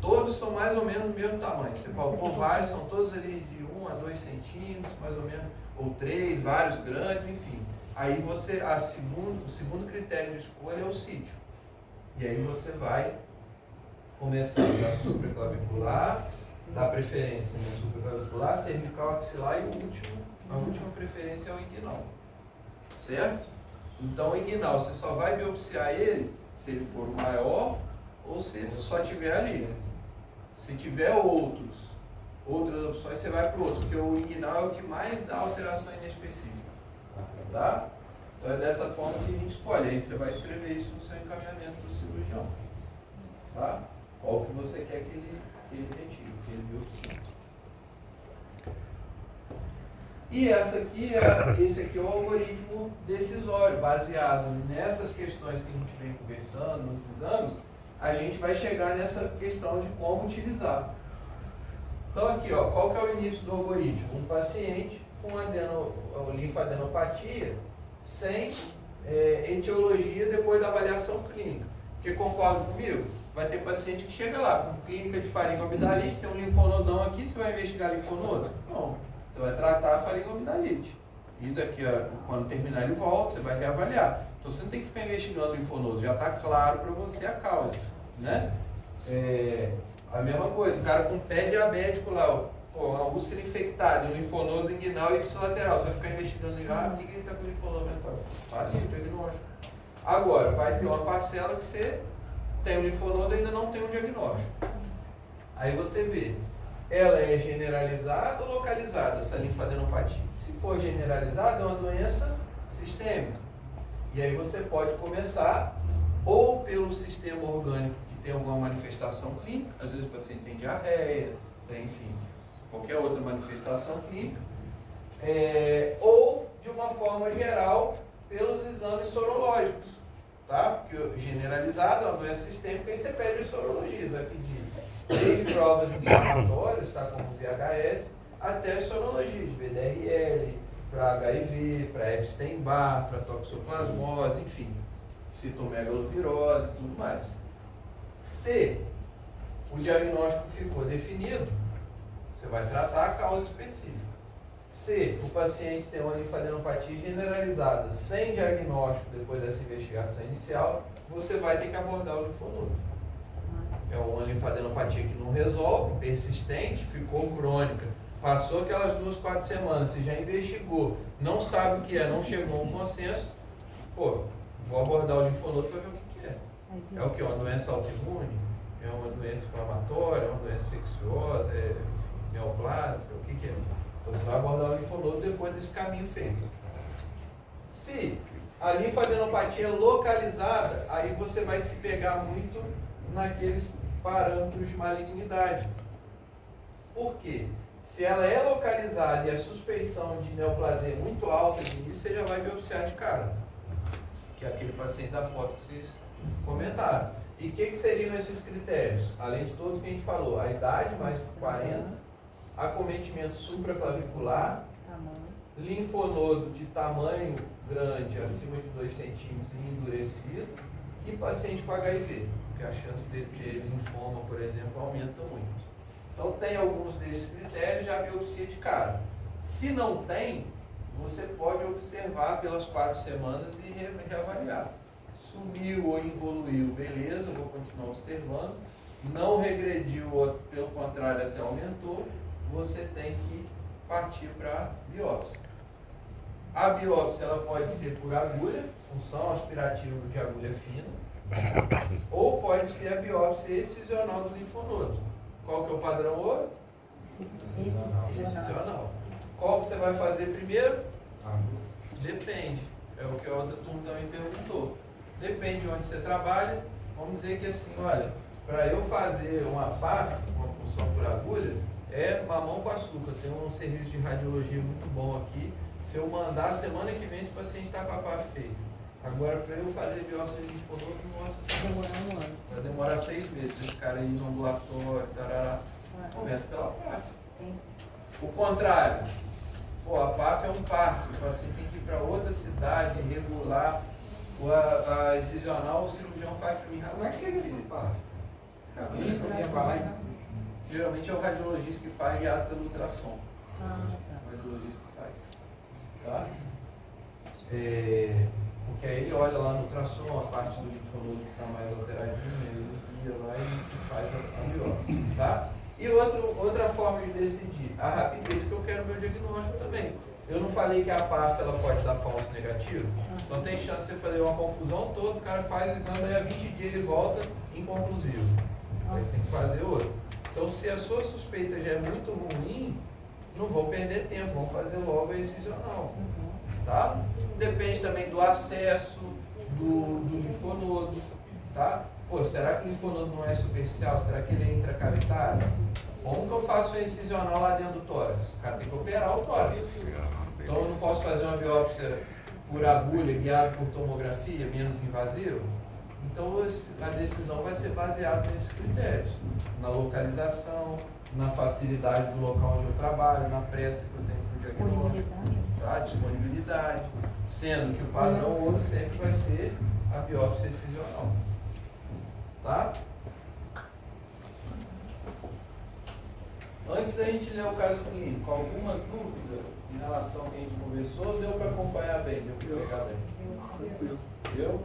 Todos são mais ou menos do mesmo tamanho. Você palpou vários, são todos ali de 1 a 2 centímetros, mais ou menos, ou 3, vários grandes, enfim. Aí o segundo critério de escolha é o sítio. E aí você vai começar da supraclavicular, dar preferência no supraclavicular, cervical, axilar e a última preferência é o inguinal. Certo? Então o inguinal, você só vai biopsiar ele se ele for maior ou se só tiver ali. Se tiver outras opções, você vai para o outro, porque o inguinal é o que mais dá alteração inespecífica. Tá? Então é dessa forma que a gente escolhe. Aí você vai escrever isso no seu encaminhamento para o cirurgião. Tá? Qual que você quer que ele retire, que ele biopsie. E esse aqui é o algoritmo decisório, baseado nessas questões que a gente vem conversando, nos exames, a gente vai chegar nessa questão de como utilizar. Então aqui, ó, qual que é o início do algoritmo? Um paciente com linfadenopatia sem etiologia depois da avaliação clínica. Porque concorda comigo? Vai ter paciente que chega lá com clínica de faringoamidalite, tem um linfonodão aqui, você vai investigar linfonodo? Não. Você vai tratar a faringoamidalite. E daqui quando terminar ele volta, você vai reavaliar. Então você não tem que ficar investigando o linfonodo, já está claro para você a causa. Né? A mesma coisa, o cara com pé diabético lá, uma úlcera infectada, um linfonodo inguinal e ipsilateral, você vai ficar investigando, por que ele está com linfonodo mental? Está ali o diagnóstico. Agora, vai ter uma parcela que você tem o linfonodo e ainda não tem um diagnóstico. Aí você vê, ela é generalizada ou localizada, essa linfadenopatia? Se for generalizada, é uma doença sistêmica. E aí você pode começar ou pelo sistema orgânico que tem alguma manifestação clínica, às vezes o paciente tem diarreia, tem, enfim, qualquer outra manifestação clínica, ou de uma forma geral pelos exames sorológicos, tá? Porque generalizado é uma doença sistêmica e você pede os sorologias, vai pedir desde provas inflamatórias, tá, como VHS, até as sorologias, VDRL, para HIV, para Epstein-Barr, para toxoplasmose, enfim, citomegalovirose e tudo mais. Se o diagnóstico ficou definido, você vai tratar a causa específica. Se o paciente tem uma linfadenopatia generalizada sem diagnóstico depois dessa investigação inicial, você vai ter que abordar o linfonodo. É uma linfadenopatia que não resolve, persistente, ficou crônica. Passou aquelas 2-4 semanas, você já investigou, não sabe o que é, não chegou a um consenso, vou abordar o linfonodo para ver o que é. É o que? Uma doença autoimune? É uma doença inflamatória? É uma doença infecciosa? É neoplásica? O que é? Então você vai abordar o linfonodo depois desse caminho feito. Se a linfadenopatia é localizada, aí você vai se pegar muito naqueles parâmetros de malignidade. Por quê? Se ela é localizada e a suspeição de neoplasia é muito alta de início, você já vai biopsiar de cara. Que é aquele paciente da foto que vocês comentaram. E o que seriam esses critérios? Além de todos que a gente falou, a idade, mais de 40, acometimento supraclavicular, linfonodo de tamanho grande, acima de 2 centímetros e endurecido, e paciente com HIV, porque a chance de ter linfoma, por exemplo, aumenta muito. Então tem alguns desses critérios, já biopsia de cara. Se não tem, você pode observar pelas 4 semanas e reavaliar. Sumiu ou evoluiu, beleza, vou continuar observando. Não regrediu, ou pelo contrário até aumentou, você tem que partir para biópsia. A biópsia ela pode ser por agulha, função aspirativa de agulha fina, ou pode ser a biópsia excisional do linfonodo. Qual que é o padrão ouro? Excisional. Qual que você vai fazer primeiro? Depende. É o que a outra turma também perguntou. Depende de onde você trabalha. Vamos dizer que assim, olha, para eu fazer uma PAF, uma função por agulha, é mamão com açúcar. Tem um serviço de radiologia muito bom aqui. Se eu mandar, semana que vem esse paciente está com a PAF feita. Agora, para eu fazer biópsia de linfonodo, nossa, vai demorar 6 meses. Esse cara aí no ambulatório, tarará. Começa pela PAF. O contrário, pô, a PAF é um parto, o paciente tem que ir para outra cidade, regular, a incisional, o cirurgião faz para mim. Como é que seria essa PAF? A clínica ia falar e... Geralmente é o radiologista que faz, guiado pelo ultrassom. Ah, O radiologista que faz. Tá? Porque aí ele olha lá no ultrassom, a parte do linfonodo que está mais alteradinha, ele ia lá e faz a biópsia. Tá? E outra forma de decidir, a rapidez que eu quero meu diagnóstico também. Eu não falei que a PAF ela pode dar falso negativo? Então tem chance de você fazer uma confusão toda, o cara faz o exame, aí a 20 dias ele volta inconclusivo. Aí você tem que fazer outro. Então se a sua suspeita já é muito ruim, não vão perder tempo, vão fazer logo a incisional. Tá? Depende também do acesso do linfonodo. Tá? Pô, será que o linfonodo não é superficial? Será que ele é intracavitário? Como que eu faço a incisional lá dentro do tórax? O cara tem que operar o tórax. Então eu não posso fazer uma biópsia por agulha, guiada por tomografia, menos invasivo? Então a decisão vai ser baseada nesses critérios. Na localização, na facilidade do local onde eu trabalho, na pressa que eu tenho para o diagnóstico. Tá? Disponibilidade. Sendo que o padrão ouro sempre vai ser a biópsia incisional. Tá? Antes da gente ler o caso clínico, alguma dúvida em relação ao que a gente conversou? Deu para acompanhar bem? Deu para pegar bem? Deu?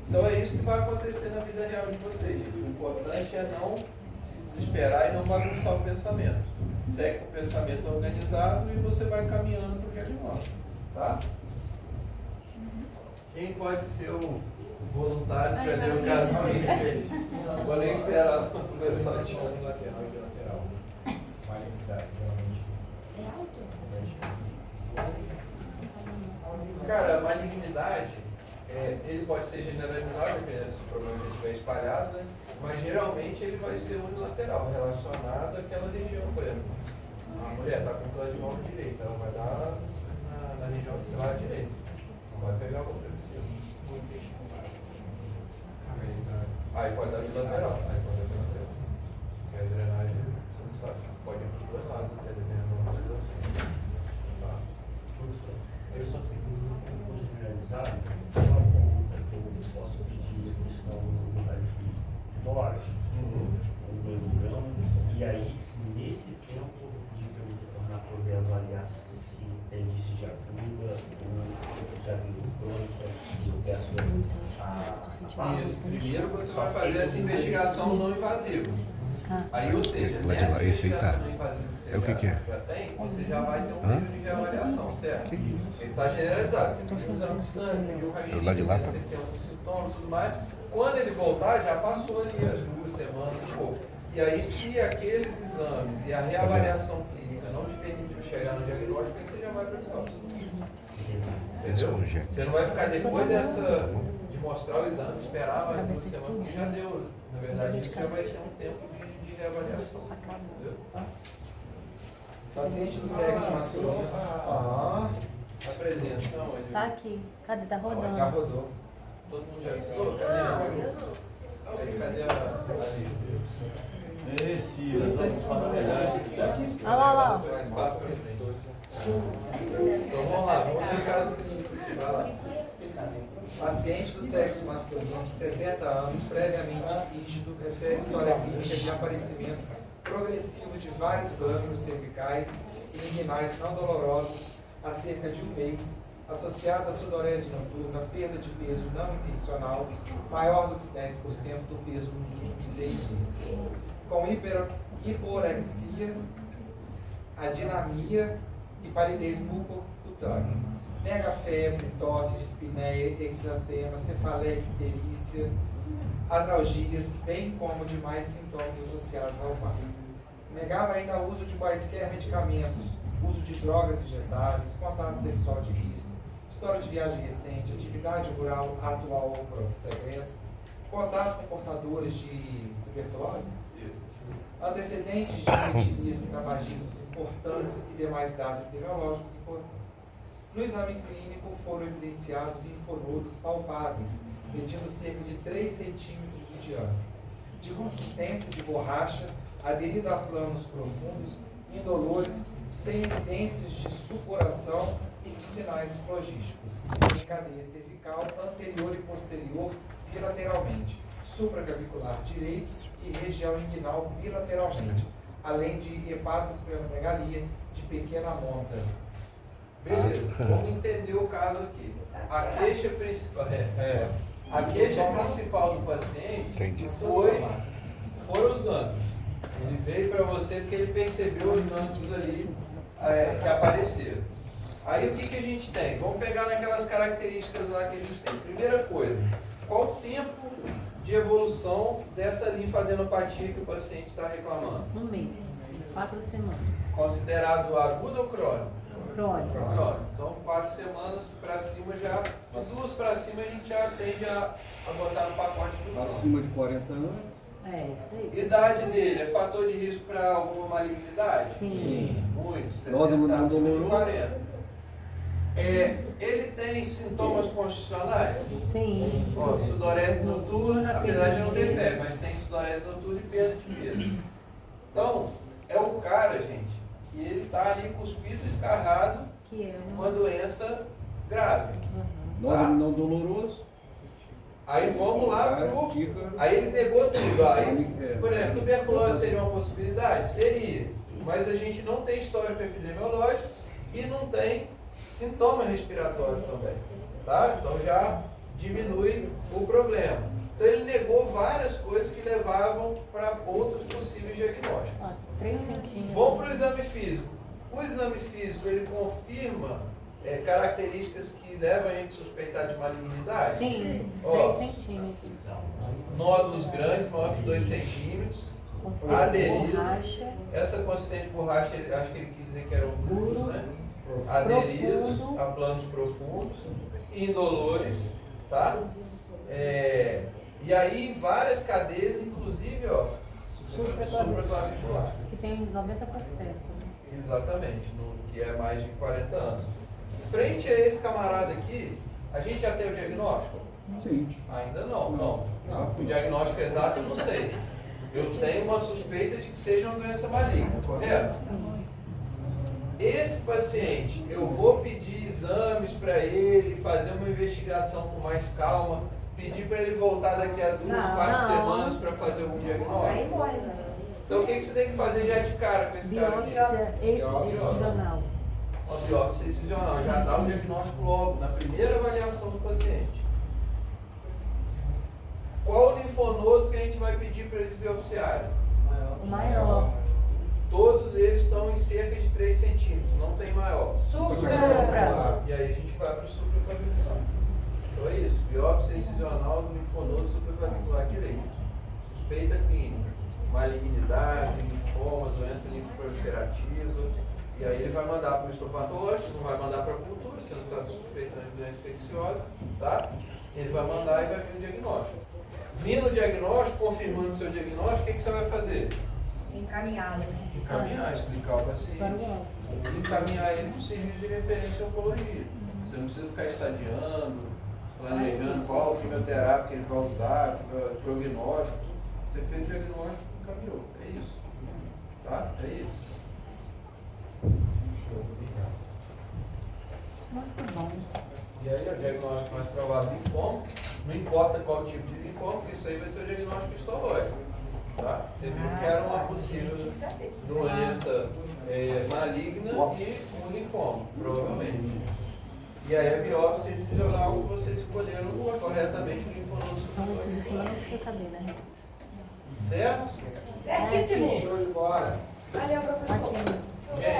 Então é isso que vai acontecer na vida real de vocês, gente. O importante é não se desesperar e não bagunçar o pensamento. Segue com o pensamento organizado e você vai caminhando para o diagnóstico. Tá? Quem pode ser o voluntário para ler o caso clínico? Vou nem esperar o professor lateral. Cara, a malignidade, ele pode ser generalizado, dependendo se o problema estiver espalhado, né? Mas geralmente ele vai ser unilateral, relacionado àquela região, por exemplo. A mulher está com câncer de mão direita, ela vai dar na região axilar direita, não vai pegar a outra de cima. Aí pode dar bilateral, porque a drenagem, você não sabe, pode ir para os dois lados, dependendo da situação. Tá? Eu só sei que não for generalizado, uma consulta que eu posso pedir a questão do raio-x de tórax, e aí, nesse tempo, eu vou pedir para eu retornar para poder avaliar se tem indício de aguda, já viu crônica, e eu peço Isso, primeiro você vai fazer essa investigação não invasiva. Aí, ou seja, nessa investigação não invasiva que você já tem, você já vai ter um período de reavaliação, certo? Ele está generalizado, você tem um exame de sangue, pediu um raio-x, você tem alguns sintomas e tudo mais. Quando ele voltar, já passou ali as 2 semanas, um pouco. E aí, se aqueles exames e a reavaliação clínica não te permitiu chegar no diagnóstico, aí você já vai para o biópsia. Entendeu? Você não vai ficar depois de mostrar o exame, esperar mais 2 semanas, que já deu. Na verdade, isso já vai ser um tempo de reavaliação. Entendeu? Paciente do sexo masculino. Apresenta, então. Tá aqui. Cadê? Tá rodando. Já rodou. Todo mundo já assinou? Cadê a lista? Esse, nós vamos falar a verdade. Olha lá. Então vamos lá, vamos ver o caso clínico. Vai lá. Paciente do sexo masculino de 70 anos, previamente rígido, refere história clínica de aparecimento progressivo de vários gânglios cervicais e inguinais não dolorosos há cerca de 1 mês, associado à sudorese noturna, perda de peso não intencional, maior do que 10% do peso nos últimos 6 meses, com hiporexia, adinamia e palidez mucocutânea. Nega febre, tosse, dispneia, exantema, cefaleia, icterícia, adralgias, bem como demais sintomas associados ao mar. Negava ainda o uso de quaisquer medicamentos, uso de drogas injetáveis, contato sexual de risco, história de viagem recente, atividade rural atual ou pregressa, contato com portadores de tuberculose, antecedentes de metilismo e tabagismos importantes e demais dados epidemiológicos importantes. No exame clínico foram evidenciados linfonodos palpáveis, medindo cerca de 3 centímetros de diâmetro, de consistência de borracha, aderido a planos profundos, indolores, sem evidências de supuração e de sinais flogísticos, em cadeia cervical anterior e posterior bilateralmente, supraclavicular direito e região inguinal bilateralmente, além de hepatosplenomegalia de pequena monta. Beleza, vamos entender o caso aqui. A queixa principal, a queixa principal do paciente foram os gânglios. Ele veio para você porque ele percebeu os gânglios ali que apareceram. Aí o que a gente tem? Vamos pegar naquelas características lá que a gente tem. Primeira coisa, qual o tempo de evolução dessa linfadenopatia que o paciente está reclamando? Um mês, 4 semanas. Considerado agudo ou crônico? Crônico. Crônico. Então, 4 semanas para cima já, de 2 para cima a gente já tende a botar no pacote do crônico. Acima de 40 anos. É, isso aí. Idade dele é fator de risco para alguma malignidade? Sim. Muito. Nódulo 70 não acima de doloroso? 40. Ele tem sintomas constitucionais? Sim. Ó, sudorese noturna, apesar de não ter febre, mas tem sudorese noturna e perda de peso. Então, é o cara, gente, que ele está ali cuspido, escarrado, Que é uma doença grave. Nódulo não doloroso. Aí vamos lá pro... Aí ele negou tudo. Aí, por exemplo, tuberculose seria uma possibilidade? Seria. Mas a gente não tem histórico epidemiológico e não tem sintoma respiratório também. Tá? Então já diminui o problema. Então ele negou várias coisas que levavam para outros possíveis diagnósticos. Nossa, 3 centímetros. Vamos para o exame físico. O exame físico, ele confirma características que levam a gente a suspeitar de malignidade? Sim, Ó, 3 centímetros. nódulos grandes, maior que 2 centímetros. Consistente Aderido. de borracha. Essa consistente de borracha, acho que ele quis dizer que eram duros, Duro. né? Aderidos Profundo. a planos profundos, indolores, tá? E aí várias cadeias, inclusive, ó, supraclavicular. Que tem 90%. Exatamente, que é mais de 40 anos. Frente a esse camarada aqui, a gente já tem o diagnóstico? Sim. Ainda não, não. O diagnóstico exato eu não sei. Eu tenho uma suspeita de que seja uma doença maligna, correto? Esse paciente, eu vou pedir exames para ele, fazer uma investigação com mais calma, pedir para ele voltar daqui a 2, 4 semanas para fazer algum diagnóstico. Então o que você tem que fazer já de cara com esse cara aqui? Biópsia excisional. Uma biópsia excisional, já dá o diagnóstico logo, na primeira avaliação do paciente. Qual o linfonodo que a gente vai pedir para eles biopsiarem? O maior. Todos eles estão em cerca de 3 centímetros, não tem maior. Supra. E aí a gente vai para o supraclavicular. Então é isso, biópsia excisional do linfonodo supraclavicular direito. Suspeita clínica, malignidade, linfoma, doença linfoproliferativa. E aí ele vai mandar para o histopatológico, não vai mandar para a cultura, você não está suspeitando de doença infecciosa, tá? Ele vai mandar e vai vir o diagnóstico. Vindo o diagnóstico, confirmando o seu diagnóstico, o que você vai fazer? Encaminhado. Encaminhar, explicar ao paciente. Para o alto. Encaminhar ele para o serviço de referência em oncologia. Você não precisa ficar estadiando, planejando qual quimioterapia que ele vai usar, prognóstico. Você fez o diagnóstico e encaminhou. É isso. Tá? É isso. Muito bom. E aí o diagnóstico mais provável de linfoma, não importa qual tipo de linfoma, porque isso aí vai ser o diagnóstico histológico. Tá? Você viu que era uma possível doença maligna e um linfoma, provavelmente. E aí a biópsia excisional que vocês escolheram corretamente o linfonodo Então, isso de supraclavicular. cima não precisa saber, né? Certo? Certíssimo. Show de bola. Valeu, professor. Aqui. Gente,